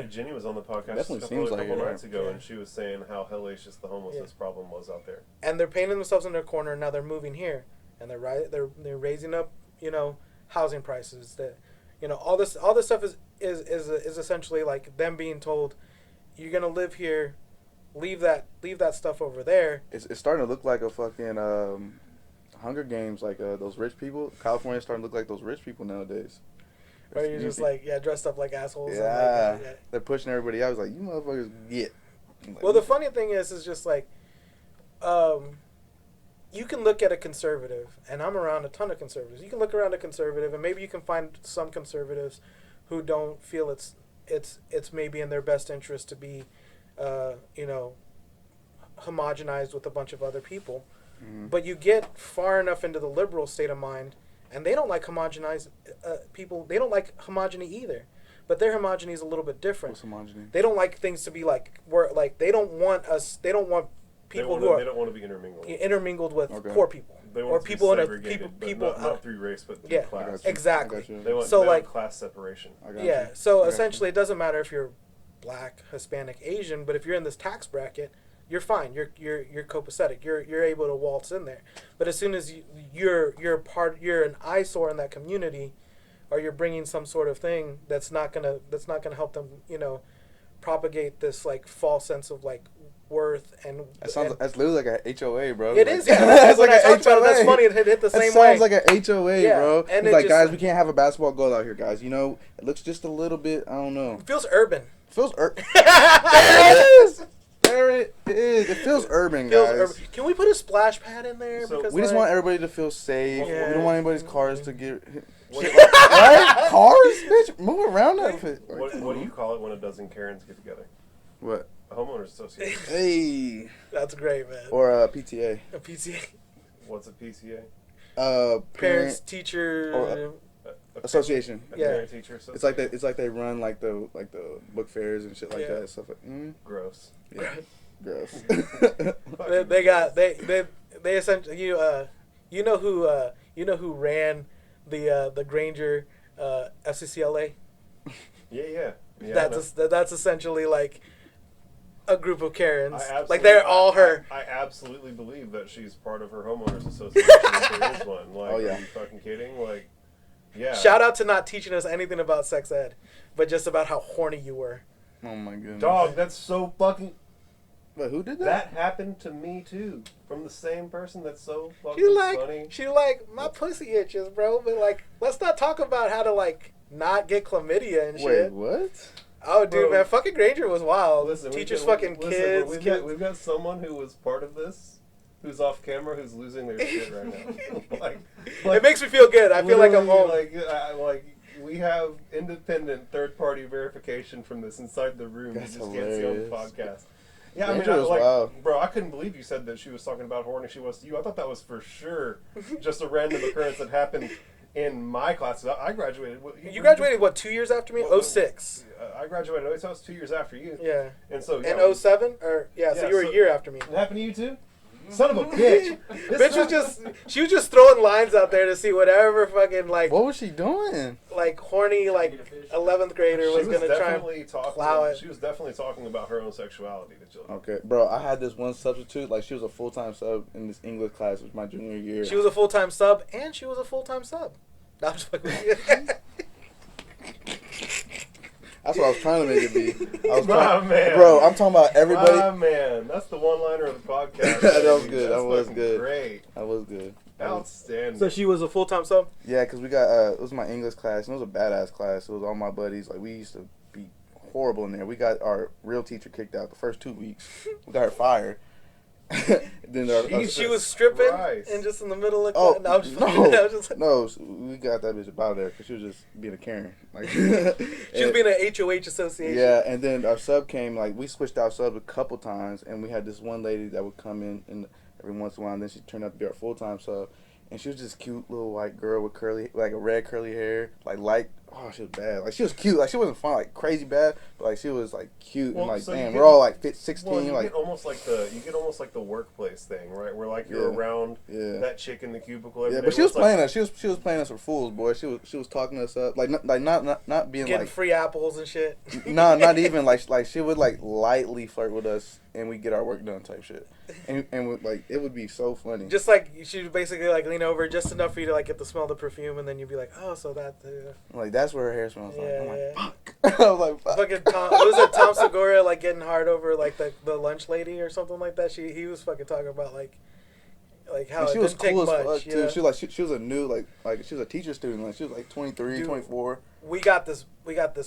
Jenny was on the podcast a couple nights ago, and she was saying how hellacious the homelessness problem was out there. And they're painting themselves in their corner. Now they're moving here, and they're raising up, housing prices. That, all this stuff is essentially like them being told, you're gonna live here, leave that stuff over there. It's starting to look like a fucking Hunger Games, like those rich people. California's starting to look like those rich people nowadays. Or you're just dressed up like assholes. Yeah, and they're pushing everybody out. It's like, you motherfuckers get. Like, well, the funny thing is just like, you can look at a conservative, and I'm around a ton of conservatives. You can look around a conservative, and maybe you can find some conservatives who don't feel it's maybe in their best interest to be, homogenized with a bunch of other people. Mm-hmm. But you get far enough into the liberal state of mind, and they don't like homogenized people. They don't like homogeny either. But their homogeny is a little bit different. What's homogeny? They don't like things to be like they don't want people who are. They don't want to be intermingled with poor people. They want people in people not through race, but through class. Exactly. They want class separation. So essentially, it doesn't matter if you're black, Hispanic, Asian, but if you're in this tax bracket, you're fine. You're copacetic. You're able to waltz in there. But as soon as you're an eyesore in that community, or you're bringing some sort of thing that's not gonna help them, propagate this like false sense of like worth and. That's literally like a HOA, bro. It is. Yeah. It's like a HOA. That's funny. It hit the same way. It sounds like a HOA, bro. And it's like, guys, we can't have a basketball goal out here, guys. It looks just a little bit. I don't know. It feels urban. There it is. There it is. It feels urban, guys. Urban. Can we put a splash pad in there? So we just want everybody to feel safe. Yeah. We don't want anybody's cars to get hit. Right? Cars? Bitch, move around that. What do you call it when a dozen Karens get together? What? A homeowners association. Hey. That's great, man. Or a PTA. A PTA. What's a PTA? Parents, teacher. Association. Parent teacher association. It's like they run like the book fairs and shit like that. Stuff like gross. Yeah. Gross. they essentially you know who ran the Granger SUYL? Yeah. That's essentially like a group of Karens. Like they're all her. I absolutely believe that she's part of her homeowners association. If there is one. Like, are you fucking kidding? Like, yeah. Shout out to not teaching us anything about sex ed, but just about how horny you were. Oh my goodness. Dog, that's so fucking. But who did that? That happened to me too, from the same person. That's so fucking funny. She like, my pussy itches, bro. But like, let's not talk about how to like not get chlamydia and shit. Wait, what? Oh, dude, man, fucking Granger was wild. Listen, teachers, kids. We've got someone who was part of this, who's off camera, who's losing their shit right now. like, it makes me feel good. I feel like I'm home. Like we have independent third-party verification from this inside the room. That's you just hilarious. can't see on the podcast. Yeah, bro, I couldn't believe you said that she was talking about how horny she was to you. I thought that was for sure just a random occurrence that happened in my class. I graduated. You graduated, 2 years after me? 06. I graduated, so I was 2 years after you. Yeah. And so, yeah. And 07? So you were a year after me. It happened to you too? Son of a bitch. She was just throwing lines out there to see whatever fucking, like... What was she doing? Like, horny, 11th grader was going to try and plow it. She was definitely talking about her own sexuality to children. Okay. Bro, I had this one substitute. Like, she was a full-time sub in this English class. It was my junior year. She was a full-time sub, and she was a full-time sub. No, I'm just fucking with you. That's what I was trying to make it be. Man. Bro, I'm talking about everybody. Man, that's the one-liner of the podcast. That was good. That was good. Great. That was good. Outstanding. So she was a full-time sub? Yeah, because we got, it was my English class, and it was a badass class. It was all my buddies. Like, we used to be horrible in there. We got our real teacher kicked out the first 2 weeks. We got her fired. Then she was stripping and just in the middle of class. No, no, we got that bitch out of there because she was just being a Karen. Like she was being an HOH association. Yeah, and then our sub came. Like we switched our sub a couple times, and we had this one lady that would come in and every once in a while, and then she turned out to be our full time sub. And she was this cute little white girl with like a red curly hair, oh, she was bad. Like she was cute. Like she wasn't fun, like crazy bad, but like she was like cute and like so damn, we're all like 16. Well, you like get almost like the workplace thing, right? Where like you're around that chick in the cubicle. Every day. But she was playing us. She was playing us for fools, boy. She was talking us up, not being getting free apples and shit. No, not even like she would like lightly flirt with us, and we get our work done type shit. And like it would be so funny. Just like she would basically like lean over just enough for you to like get the smell of the perfume, and then you'd be like, oh, so that. Like that's where her hair smells like. I'm like, fuck. I was like, fuck. Fucking was it Tom Segura like getting hard over like the lunch lady or something like that? He was fucking talking about like how she it was didn't cool take as much. fuck too. She was she was a new like she was a teacher student. Like she was like 23, 24. We got this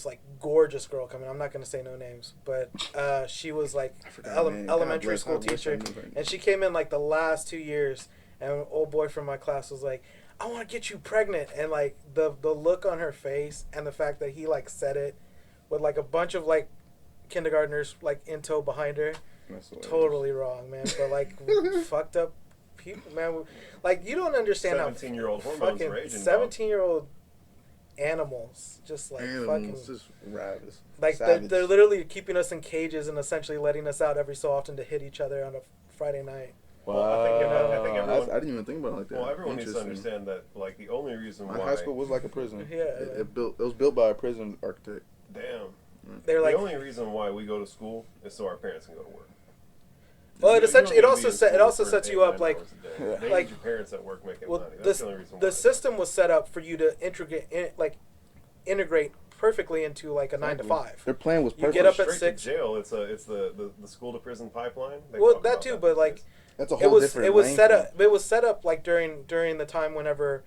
like gorgeous girl coming. I'm not gonna say no names, but she was like elementary school teacher, and she came in like the last 2 years, and an old boy from my class was like, I want to get you pregnant, and like the look on her face and the fact that he like said it with like a bunch of like kindergartners like in tow behind her, totally wrong, man. But like fucked up people, man. Like you don't understand 17-year-old hormones raging. 17-year-old animals, just like fucking, just ravenous. Like they're literally keeping us in cages and essentially letting us out every so often to hit each other on a Friday night. Well, I think everyone. I didn't even think about it like that. Well, everyone needs to understand that like the only reason why my high school was like a prison. Yeah, it was built by a prison architect. Damn. They're like the only reason why we go to school is so our parents can go to work. Well, it also sets you up like your parents at work making money. That's the only reason why. The system was set up for you to integrate perfectly into like a 9 to 5. Their plan was perfect. You get up straight at 6. To jail. It's the school to prison pipeline. Well, that too, but like that's a whole different. It was set up. It was set up like during the time whenever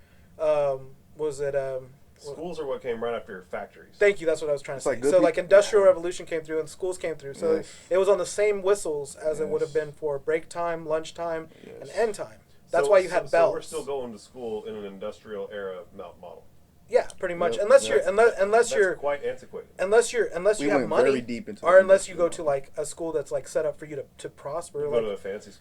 schools are what came right after factories. Thank you. That's what I was trying to say. So like Industrial Revolution came through and schools came through. So it was on the same whistles as it would have been for break time, lunch time, and end time. That's why you had bells. So we're still going to school in an industrial era model. Yeah, pretty much. Unless you're quite antiquated. Unless you have money, very deep into or unless you go to like a school that's like set up for you to prosper. You like, go to a fancy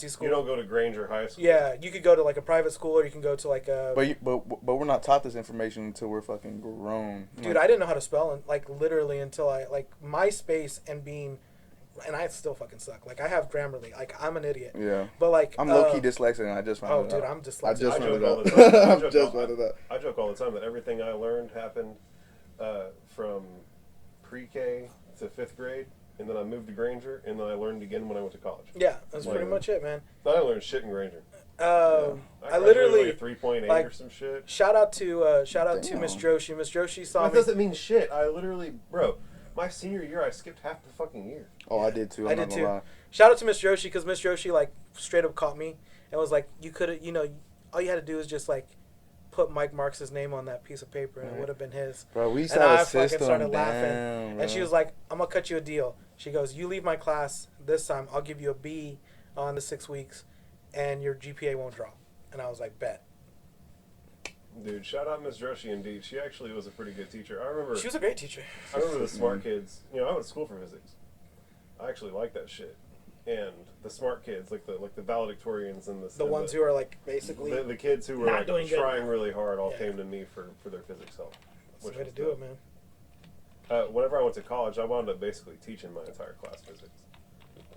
school. You don't go to Granger High School. Yeah, you could go to like a private school, or you can go to like a. But we're not taught this information until we're fucking grown. Dude, I didn't know how to spell like literally until I like MySpace and I still fucking suck. Like I have Grammarly. Like I'm an idiot. Yeah. But like I'm low key dyslexic, and I just found it out. Oh, dude, I'm dyslexic. I just found it out. I just found it out. I joke all the time that everything I learned happened from pre-K to 5th grade, and then I moved to Granger, and then I learned again when I went to college. Yeah, that's pretty much it, man. I learned shit in Granger. I literally like 3.8 or some shit. Shout out to Miss Joshi. Miss Joshi saw me. That doesn't mean shit. I literally, bro. My senior year, I skipped half the fucking year. Oh, I did too. I did too. Shout out to Miss Joshi because Miss Joshi like straight up caught me and was like, you could have, all you had to do is just like put Mike Marks' name on that piece of paper and it would have been his. Bro, we used to have a system. And I fucking started laughing. Bro. And she was like, I'm gonna cut you a deal. She goes, you leave my class this time, I'll give you a B on the 6 weeks, and your GPA won't drop. And I was like, bet. Dude, shout out Miss Joshi indeed. She actually was a pretty good teacher. I remember she was a great teacher. I remember the smart kids. I went to school for physics. I actually liked that shit. And the smart kids, like the valedictorians and the ones who are like basically the kids who were like trying really hard all came to me for their physics help. That's the way to do it, man. Whenever I went to college, I wound up basically teaching my entire class physics.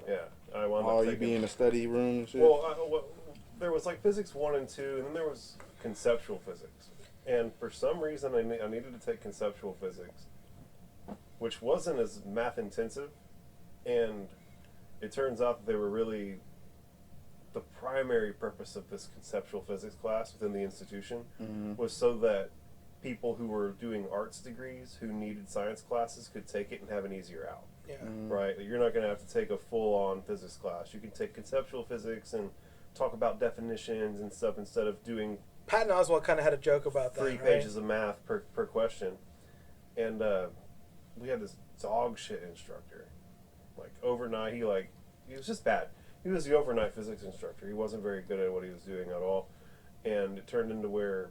Yeah, I wound up you be in the study room and shit? Well, there was like physics 1 and 2, and then there was conceptual physics. And for some reason, I needed to take conceptual physics, which wasn't as math intensive. And it turns out that they were really the primary purpose of this conceptual physics class within the institution was so that people who were doing arts degrees who needed science classes could take it and have an easier out. Yeah. Right? You're not going to have to take a full-on physics class. You can take conceptual physics and talk about definitions and stuff instead of doing... Patton Oswalt kind of had a joke about that, 3 pages of math per question. And we had this dog shit instructor. Like, overnight, he was just bad. He was the overnight physics instructor. He wasn't very good at what he was doing at all. And it turned into where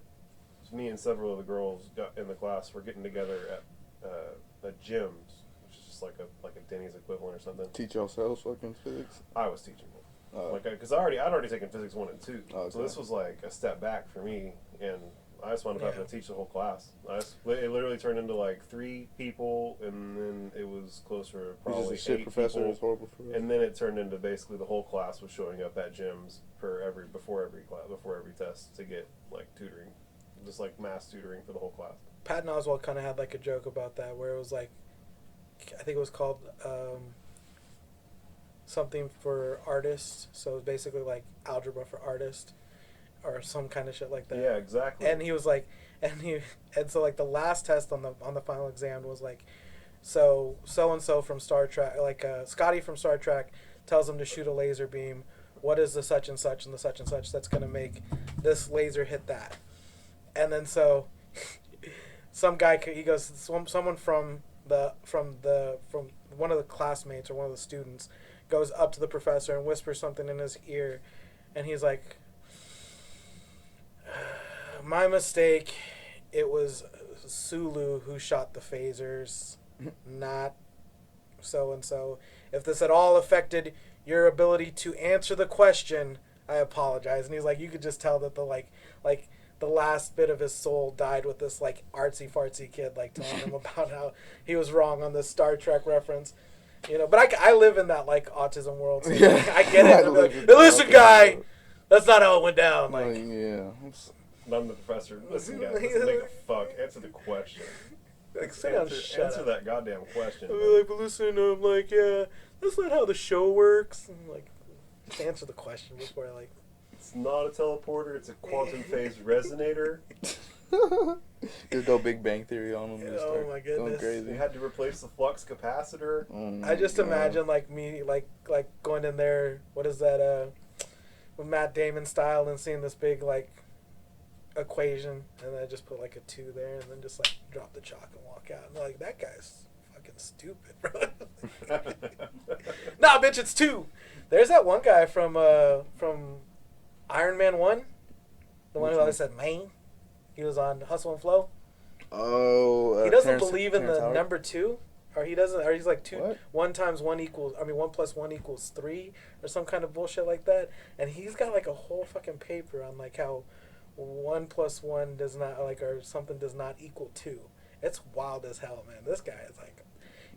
me and several of the girls in the class were getting together at a gym's, which is just like a Denny's equivalent or something. Teach yourselves fucking physics? I was teaching them. Because I'd already taken physics 1 and 2. Okay. So this was like a step back for me, and I just wound up having to teach the whole class. It literally turned into like 3 people, and then it was closer to probably 8 professor people. Was horrible for us. And then it turned into basically the whole class was showing up at gyms before every test to get like tutoring, just like mass tutoring for the whole class. Patton Oswalt kind of had like a joke about that, where it was like, I think it was called something for artists. So it was basically like algebra for artists, or some kind of shit like that. Yeah, exactly. And he was like, and so like the last test on the final exam was like, so and so from Star Trek, like Scotty from Star Trek tells him to shoot a laser beam. What is the such and such and the such and such that's gonna make this laser hit that? And then so some guy, he goes, someone from one of the classmates or one of the students goes up to the professor and whispers something in his ear, and he's like, my mistake, it was SUYL who shot the phasers, not so and so. If this at all affected your ability to answer the question, I apologize. And he's like, you could just tell that the last bit of his soul died with this like artsy fartsy kid like telling him about how he was wrong on this Star Trek reference, you know. But I live in that like autism world, so like, I get it. I'm like, hey, listen, guy, that's not how it went down. Like, I'm the professor. Listen, guys, doesn't make a fuck. Answer the question. Like, answer that goddamn question. I'm like, but listen, I'm like, yeah, that's not how the show works. And like, just answer the question before I like. It's not a teleporter. It's a quantum phase resonator. Just go Big Bang Theory on them. Oh my goodness! Going crazy. They had to replace the flux capacitor. I just imagine like me, like going in there. What is that? With Matt Damon style, and seeing this big like equation, and then I just put like a 2 there, and then just like drop the chalk and walk out. And like, that guy's fucking stupid, bro. Nah, bitch, it's 2. There's that one guy from Iron Man 1, the one who always said "man." He was on Hustle and Flow. Oh, he doesn't believe in the number 2, or he doesn't, or he's like 2. What? 1 + 1 equals. I mean, 1 + 1 = 3, or some kind of bullshit like that. And he's got like a whole fucking paper on like how 1 + 1 does not or something does not equal 2. It's wild as hell, man. This guy is like,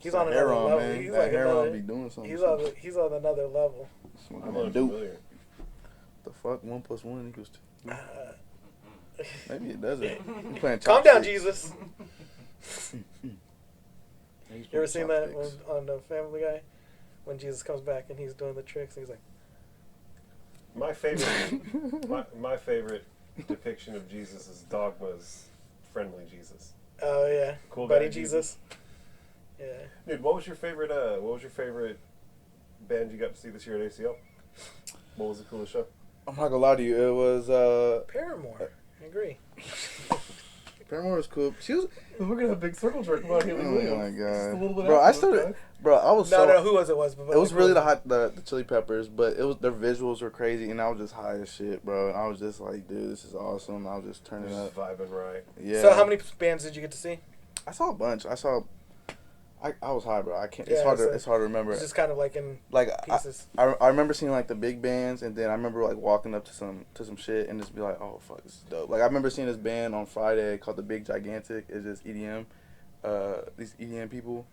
he's on another level. Man. He's like another. Be doing something. He's on another level. I'm unfamiliar. The fuck, 1 + 1 = 2. Maybe it doesn't. Calm down, Jesus. You ever seen that on the Family Guy when Jesus comes back and he's doing the tricks? And he's like, my favorite depiction of Jesus is Dogma's friendly Jesus. Oh yeah, cool buddy guy Jesus. Yeah. Dude, what was your favorite band you got to see this year at ACL? What was the coolest show? I'm not gonna lie to you, it was Paramore. I agree. Paramore was cool. We're gonna have a big circle jerk about Haley Williams. Oh my god, bro! I was no, who was it? It was really the Chili Peppers, but it was their visuals were crazy, and I was just high as shit, bro. And I was just like, dude, this is awesome. I was just turning up, vibing right. Yeah. So how many bands did you get to see? I saw a bunch. I was high, bro. I can't. It's hard to remember. It's just kind of like in pieces. I remember seeing like the big bands, and then I remember like walking up to some shit and just be like, oh fuck, this is dope. Like I remember seeing this band on Friday called the Big Gigantic. It's just EDM, these EDM people,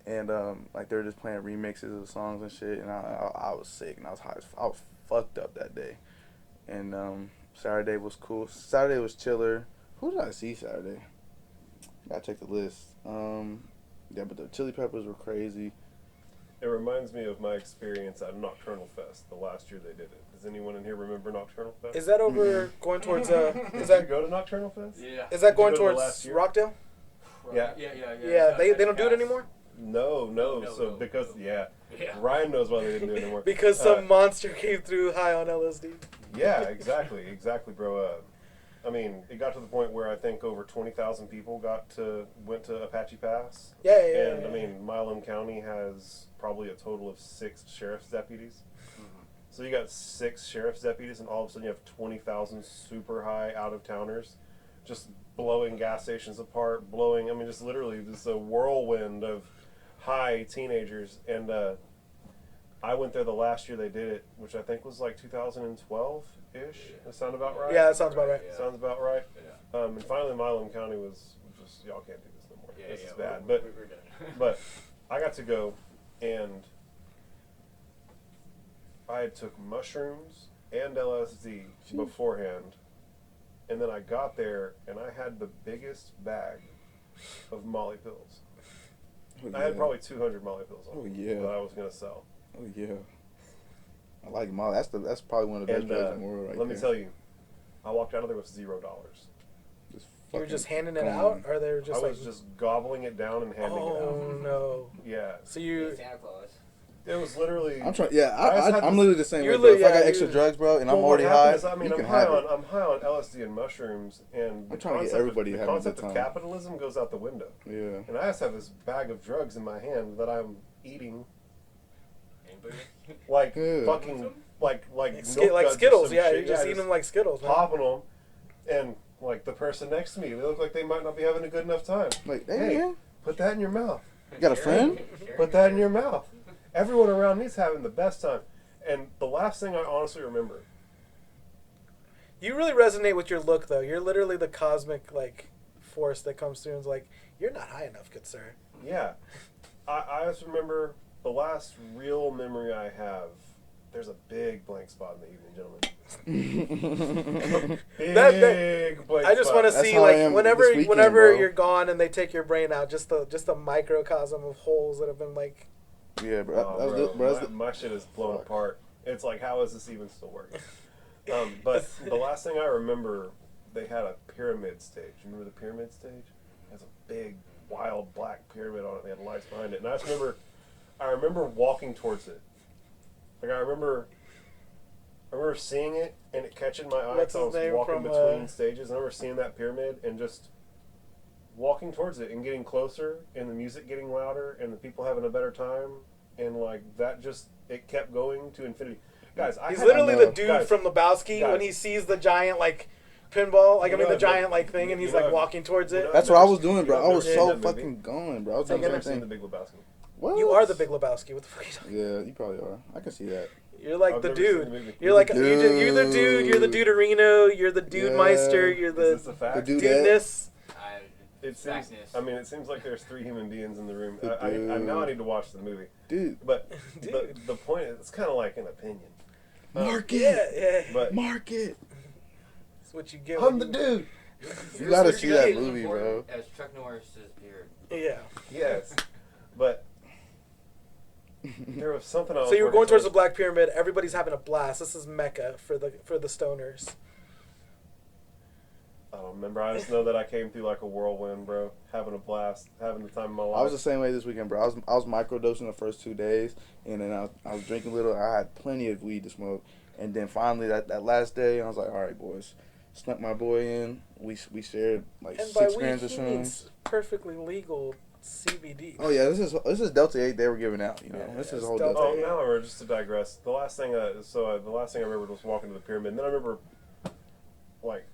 and like they were just playing remixes of the songs and shit. And I was sick and I was high. I was fucked up that day. And Saturday was cool. Saturday was chiller. Who did I see Saturday? Gotta check the list. Yeah, but the Chili Peppers were crazy. It reminds me of my experience at Nocturnal Fest the last year they did it. Does anyone in here remember Nocturnal Fest? Is that over going towards Did you go to Nocturnal Fest? Yeah. Is that going towards Rockdale? Yeah. Yeah, they don't do it anymore? No. So because Ryan knows why they didn't do it anymore. Because some monster came through high on LSD. Yeah, exactly, bro. I mean, it got to the point where I think over 20,000 people went to Apache Pass. Yeah. I mean, Milam County has probably a total of 6 sheriff's deputies. So you got 6 sheriff's deputies, and all of a sudden you have 20,000 super high out-of-towners just blowing gas stations apart, just literally just a whirlwind of high teenagers. And I went there the last year they did it, which I think was like 2012-ish. That sound about right? Yeah, that sounds about right. Yeah. Sounds about right. Yeah. And finally Milam County was just, y'all can't do this no more. Yeah, this is we're bad. done. But I got to go, and I had took mushrooms and LSD beforehand, and then I got there and I had the biggest bag of Molly pills. Oh, yeah. I had probably 200 Molly pills on that I was gonna sell. Oh yeah, I like Molly. That's probably one of the best drugs in the world. Right Let me tell you, I walked out of there with $0. You were just handing it out, or they were just I was just gobbling it down and handing it out. Oh no! Yeah. So you. Santa Claus. It was literally. I'm trying. Yeah, I'm literally the same way, bro. If I got extra drugs, bro, and I'm already high, you can have it. I'm high on LSD and mushrooms, and I'm trying to get everybody the having a concept good of time. capitalism goes out the window. Yeah. And I just have this bag of drugs in my hand that I'm eating, like fucking like Skittles. Yeah, you're just eating them like Skittles, man. popping them, and like the person next to me, they look like they might not be having a good enough time. Like, hey, man, put that in your mouth. You got a friend? Put that in your mouth. Everyone around me's having the best time. And the last thing I honestly remember. You really resonate with your look, though. You're literally the cosmic, like, force that comes through and is like, you're not high enough, good sir. Yeah. I just remember the last real memory I have. There's a big blank spot in the evening, gentlemen. Big blank spot. I just want to That's see, how I like, am whenever this weekend, whenever bro. you're gone and they take your brain out, just the microcosm of holes that have been, like... Yeah, bro. Oh, bro. My shit is blown apart. It's like, how is this even still working? But the last thing I remember, they had a pyramid stage. You remember the pyramid stage? It has a big, wild, black pyramid on it. They had lights behind it. And I remember walking towards it. Like, I remember seeing it and it catching my eye. What's I was his name walking from, between stages. I remember seeing that pyramid and just walking towards it and getting closer, and the music getting louder, and the people having a better time, and like that, just it kept going to infinity. Guys, he's literally the dude from Lebowski when he sees the giant like pinball, like the giant like thing, and he's like walking towards it. That's what I was doing, bro. I was so fucking going, bro. I was doing I've never seen The Big Lebowski. What? You are the Big Lebowski. What the fuck are you talking about? Yeah, you probably are. I can see that. You're like I've the never seen the dude. movie. You're like Dude. you're the dude. You're the Duderino. You're the Dude Meister. You're Is the this a fact? The dudeness. It seems. Blackness. I mean, it seems like there's 3 human beings in the room. The I dude. now I need to watch the movie. Dude. But Dude. the point is, it's kind of like an opinion. Market. Yeah. But Market. That's what you get. I'm the dude. You gotta see that As movie, bro. As Chuck Norris's beard. Yeah. Yes, but there was something else. So you were going towards the Black Pyramid. Everybody's having a blast. This is Mecca for the stoners. I don't remember. I just know that I came through like a whirlwind, bro. Having a blast, having the time of my life. I was the same way this weekend, bro. I was microdosing the first 2 days, and then I was drinking a little. I had plenty of weed to smoke, and then finally that last day, I was like, all right, boys, snuck my boy in. We shared like And 6 by grams weed, of he shrooms. means perfectly legal CBD. Oh yeah, this is Delta 8 they were giving out. You know, Yeah, this is it's a whole Delta Delta 8. 8. now I remember, just to digress. The last thing I remembered was walking to the pyramid. And then I remember like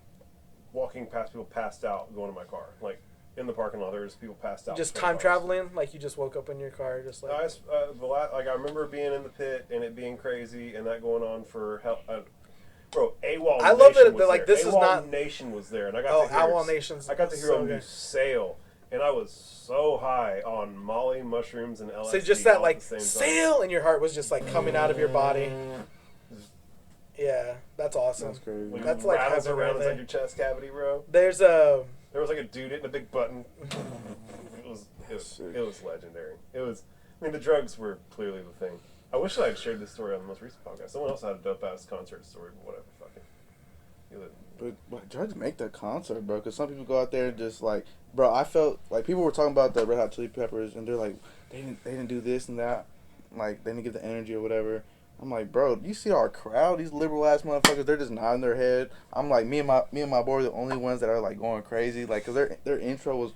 walking past people passed out going to my car. Like in the parking lot, there was people passed out. Just time traveling, like you just woke up in your car, just like. I remember being in the pit and it being crazy and that going on for bro, AWOL. I love Nation it, was but like there. this is AWOL not. Nation was there, and I got to hear AWOL Nation's. I got to hear so them do good. SUYL, and I was so high on Molly, mushrooms, and LSD. So just that all like at the same time. sail in your heart was just like coming out of your body. Yeah, that's awesome. That's crazy. When That's it like rattles heaven around right there. inside your chest cavity, bro. There's a. There was like a dude hitting a big button. It Sick. was legendary. I mean, the drugs were clearly the thing. I wish I had shared this story on the most recent podcast. Someone else had a dope ass concert story, but whatever, fuck it. But drugs make the concert, bro. Because some people go out there and just like, bro. I felt like people were talking about the Red Hot Chili Peppers, and they're like, they didn't do this and that, like they didn't give the energy or whatever. I'm like, bro, you see our crowd? These liberal ass motherfuckers, they're just nodding their head. I'm like, me and my boy are the only ones that are like going crazy, like, cause their intro was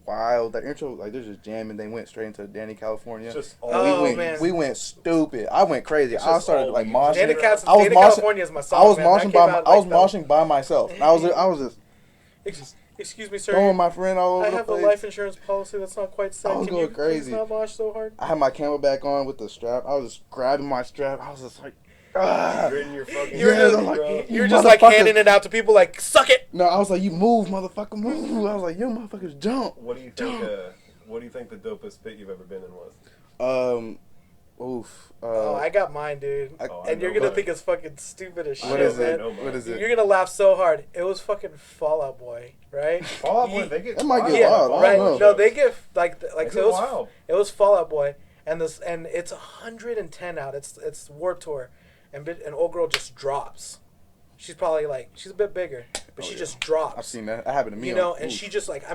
wild. That intro, like, they're just jamming. They went straight into Danny California. Just man. We went stupid. I went crazy. I started like moshing. Danny California is my song. I was moshing by myself. I was just excuse me, sir. throwing my friend all over the place. I have a life insurance policy that's not quite set. I was going crazy. Not mosh so hard? I had my Camelback on with the strap. I was just grabbing my strap. I was just like, you're in your fucking you're just like handing it out to people like, suck it. No, I was like, you move, motherfucker, move. I was like, you motherfuckers jump. What do you think? What do you think the dopest pit you've ever been in was? I got mine, dude. And you're gonna think it's fucking stupid as shit. What is it? Man. What is it? You're gonna laugh so hard. It was fucking Fall Out Boy, right? Fall Out Boy, they get that might get wild. Right? No, they get like so. Wild. It was Fall Out Boy, and it's 110 out. It's Warped Tour, and old girl just drops. She's probably like, she's a bit bigger, but she just drops. I've seen that. That happened to me. You know, and she just like,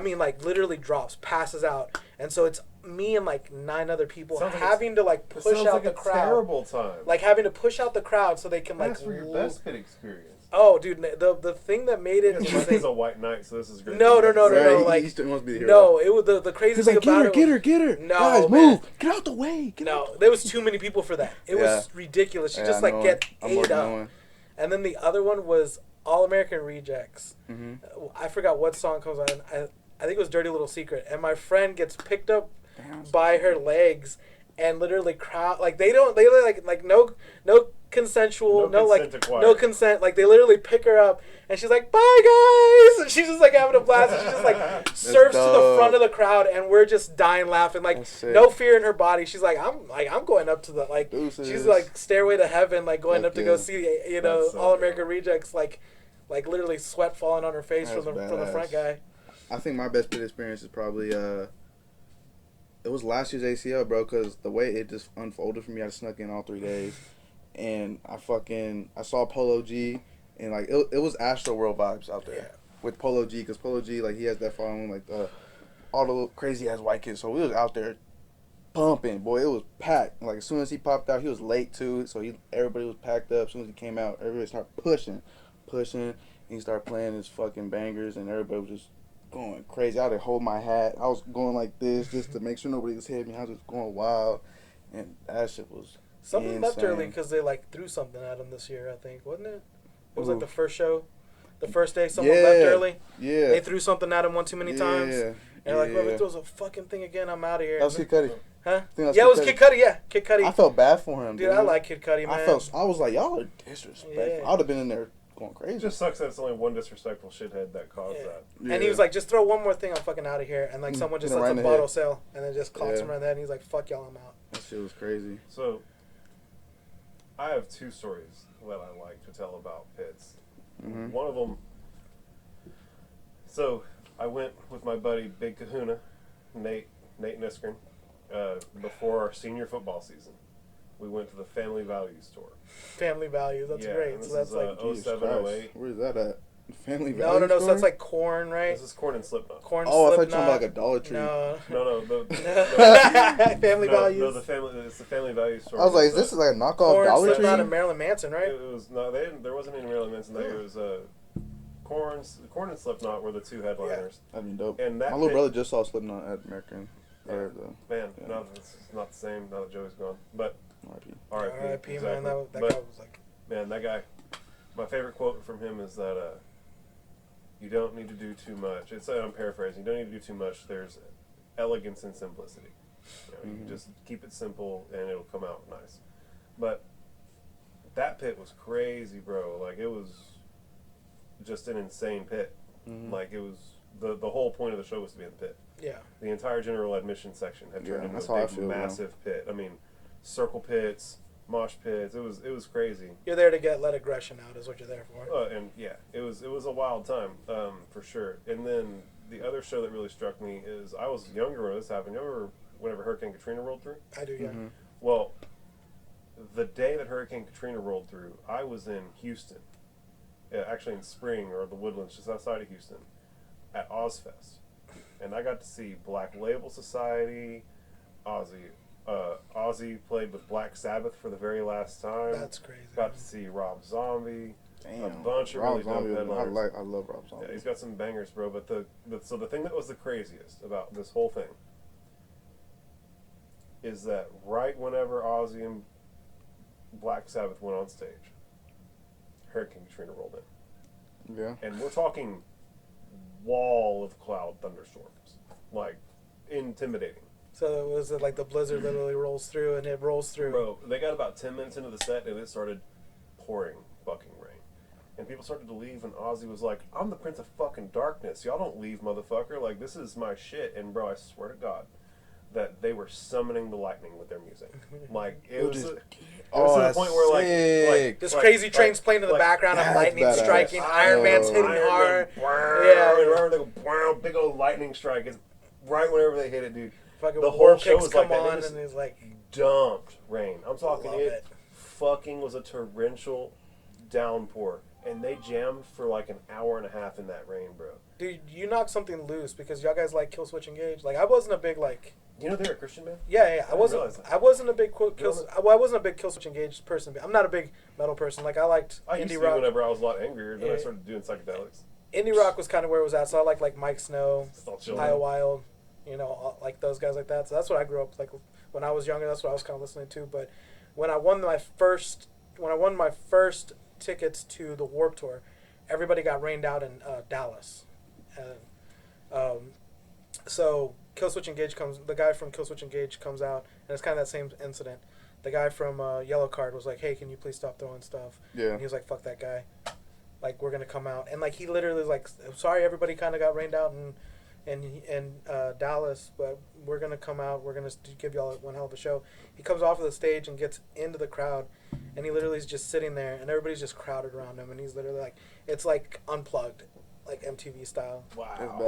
literally drops, passes out, and so it's me and like 9 other people having to like push out the crowd. Terrible time. Like having to push out the crowd so they can like. That's for your best pit experience. Oh, dude, the thing that made it. This is a white knight, so this is great. No. Like, he still wants to be the hero. No, it was the crazy thing about it. Get her. No, guys, move. Get out the way. There was too many people for that. It was ridiculous. You just like get ate up. And then the other one was All American Rejects. Mm-hmm. I forgot what song comes on. I think it was Dirty Little Secret. And my friend gets picked up by her legs and literally they like no consensual, no consent. Like they literally pick her up and she's like, bye guys, and she's just like having a blast, and she just like surfs to the front of the crowd, and we're just dying laughing, like no fear in her body. She's like, I'm going up to the like Deuces. She's like Stairway to Heaven, like going up to go see All American Rejects, like literally sweat falling on her face from the front guy. I think my best pit experience is probably it was last year's ACL, bro, because the way it just unfolded for me, I snuck in all 3 days, and I saw Polo G, and like it was Astro World vibes out there with Polo G, because Polo G, like, he has that following, like all the crazy ass white kids. So we was out there pumping, boy. It was packed. Like as soon as he popped out, he was late too, so everybody was packed up. As soon as he came out, everybody started pushing, and he started playing his fucking bangers, and everybody was just going crazy. I had to hold my hat. I was going like this just to make sure nobody was hitting me. I was just going wild, and that shit was something insane. left early because they like threw something at him this year, I think, wasn't it? It was like the first show, the first day. Someone left early. Yeah, they threw something at him one too many times. Yeah, and like, whoever throws a fucking thing again, I'm out of here. That was Kid Cudi. Huh? Yeah, it was Kid Cudi. Yeah, Kid Cudi. I felt bad for him, dude. I like Kid Cudi, man. I was like, y'all are disrespectful. Yeah. I would have been in there going crazy. It just sucks that it's only one disrespectful shithead that caused that. Yeah. And he was like, just throw one more thing, I'm fucking out of here. And like someone just lets a bottle sail and then just clocks him right there, and he's like, fuck y'all, I'm out. That shit was crazy. So, I have 2 stories that I like to tell about pits. Mm-hmm. One of them, so I went with my buddy Big Kahuna, Nate Niskanen, before our senior football season. We went to the Family Values tour. Family Values, that's great. So that's like 07, 08. Where's that at? Family Values? No. So that's like Korn, right? This is Korn and Slipknot. I thought you were talking about like a Dollar Tree. No. Family Values. No, it's the Family Values tour. I was like, this is like a knockoff Korn, Dollar Tree? Slipknot, and Marilyn Manson, right? It was there wasn't any Marilyn Manson that year. It was Korn and Slipknot were the 2 headliners. Yeah. I mean, dope. And my little brother just saw Slipknot at American. No, it's not the same now that Joey's gone. But R.I.P. Exactly. Man, that guy was like... Man, that guy, my favorite quote from him is that you don't need to do too much. I'm paraphrasing. You don't need to do too much. There's elegance and simplicity. You can just keep it simple and it'll come out nice. But that pit was crazy, bro. Like, it was just an insane pit. Like, it was... The whole point of the show was to be in the pit. Yeah. The entire general admission section had turned into a big, massive pit. I mean, circle pits, mosh pits. It was crazy. You're there to let aggression out, is what you're there for. And yeah, it was a wild time, for sure. And then the other show that really struck me is I was younger when this happened. You remember whenever Hurricane Katrina rolled through? I do, yeah. Well, the day that Hurricane Katrina rolled through, I was in Houston, actually in Spring or the Woodlands, just outside of Houston, at Ozfest. And I got to see Black Label Society. Ozzy played with Black Sabbath for the very last time. That's crazy. Got to see Rob Zombie. Damn. A bunch of really dope headliners. I love Rob Zombie. Yeah, he's got some bangers, bro. But so the thing that was the craziest about this whole thing is that right whenever Ozzy and Black Sabbath went on stage, Hurricane Katrina rolled in. Yeah. And we're talking wall of cloud thunderstorms, like intimidating. So was it like the blizzard literally rolls through and it rolls through? Bro, they got about 10 minutes into the set and it started pouring fucking rain. And people started to leave and Ozzy was like, I'm the Prince of fucking Darkness. Y'all don't leave, motherfucker. Like, this is my shit. And bro, I swear to God that they were summoning the lightning with their music. Like, it was to the point where like this crazy train's playing in the background of lightning striking, Iron Man's hitting hard. Yeah, they go, big old lightning strike. It's right whenever they hit it, dude. The whole show was like that. And it's like dumped rain. I'm talking it fucking was a torrential downpour. And they jammed for like an hour and a half in that rain, bro. Dude, you knocked something loose because y'all guys like Killswitch Engage. Like, I wasn't a big like. You know they're a Christian band? Yeah. I wasn't a big Killswitch Engage person. I'm not a big metal person. Like, I liked indie rock. Whenever I was a lot angrier, then I started doing psychedelics. Indie rock was kind of where it was at. So I like Mike Snow, Kyle Wilde, you know, like those guys like that. So that's what I grew up like when I was younger. That's what I was kind of listening to. But when I won my first tickets to the Warped Tour, everybody got rained out in Dallas. So Killswitch Engage the guy from Killswitch Engage comes out, and it's kind of that same incident. The guy from Yellow Card was like, hey, can you please stop throwing stuff? Yeah. And he was like, fuck that guy. Like, we're going to come out. And, like, he literally was like, sorry, everybody kind of got rained out in Dallas, but we're going to come out. We're going to give y'all one hell of a show. He comes off of the stage and gets into the crowd, and he literally is just sitting there, and everybody's just crowded around him, and he's literally like, it's like Unplugged, like MTV style. Wow.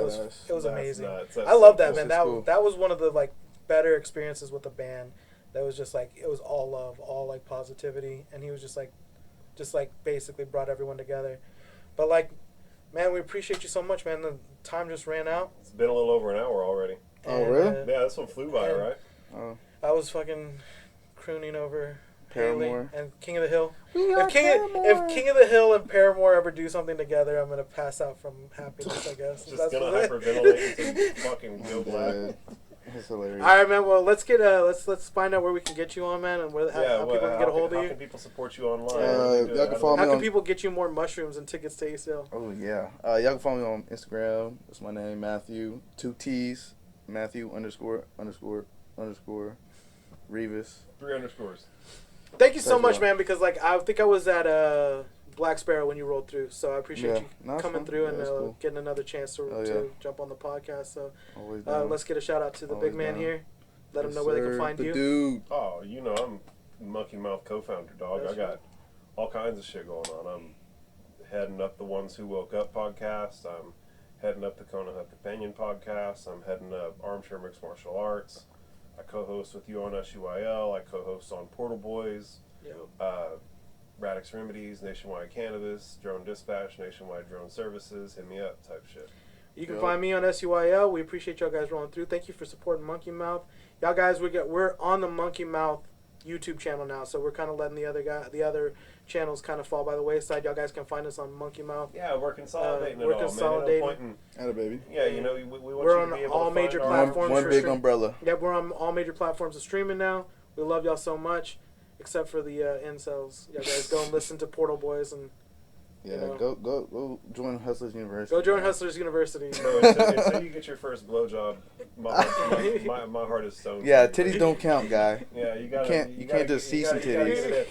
It was amazing. That's I love that, man. Cool. That was one of the, like, better experiences with the band. That was just like, it was all love, all like positivity, and he was just like basically brought everyone together. But like, man, we appreciate you so much, man. The time just ran out. It's been a little over an hour already. Oh, really? Yeah, this one flew by, right? Oh. I was fucking crooning over Paramore and King of the Hill. If King of the Hill and Paramore ever do something together, I'm gonna pass out from happiness, I guess. Just gonna hyperventilate and fucking go black. That's hilarious. All right, man. Well, let's find out where we can get you on, man, and where how people can get a hold of you. How can people support you online? Y'all can follow me how can people get you more mushrooms and tickets to SUYL? Oh yeah, y'all can follow me on Instagram. That's my name, Matthew. 2 T's, Matthew _ Rivas. 3 underscores. Thank you so much, man. Because like I think I was at Black Sparrow when you rolled through, so I appreciate you coming through and cool. getting another chance to jump on the podcast. So let's get a shout out to the big man here. Let him know where they can find you. Dude. Oh, you know I'm Monkey Mouth co-founder, dog. I got all kinds of shit going on. I'm heading up the Ones Who Woke Up podcast. I'm heading up the Kona Hut Companion podcast. I'm heading up Armchair Mixed Martial Arts. I co-host with you on SUYL. I co-host on Portal Boys. Radix Remedies, Nationwide Cannabis, Drone Dispatch, Nationwide Drone Services, hit me up type shit. You can find me on SUYL. We appreciate y'all guys rolling through. Thank you for supporting Monkey Mouth. Y'all guys, we're on the Monkey Mouth YouTube channel now, so we're kind of letting the other channels kind of fall by the wayside. Y'all guys can find us on Monkey Mouth. Yeah, we're consolidating it we're all, consolidating. man. Atta baby. Yeah, you know, we want we're you to be able all to major find platforms. One big umbrella. Yeah, we're on all major platforms of streaming now. We love y'all so much. Except for the incels. Yeah, guys, go and listen to Portal Boys and go join Hustlers University. Go join Hustlers University. Bro, until you get your first blowjob, my heart is stone. Yeah, titties don't count, guy. Yeah, you can't just see some titties.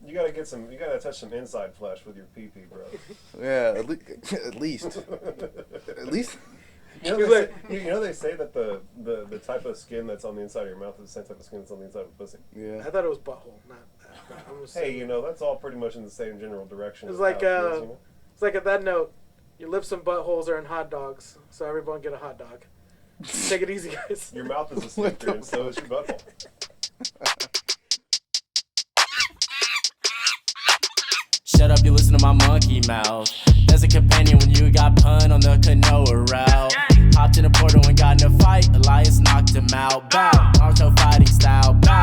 You gotta touch some inside flesh with your pee-pee, bro. Yeah, at least. You know they say that the type of skin that's on the inside of your mouth is the same type of skin that's on the inside of pussy. Yeah. I thought it was butthole, not. Hey, you know that's all pretty much in the same general direction. It's like it's like at that note, your lips and buttholes are in hot dogs, so everyone get a hot dog. Take it easy, guys. Your mouth is a sphincter, and so is your butthole. Shut up, you listen to my monkey mouth. There's a companion when you got pun on the canoa route. Hopped in a portal and got in a fight. Elias knocked him out. Bow.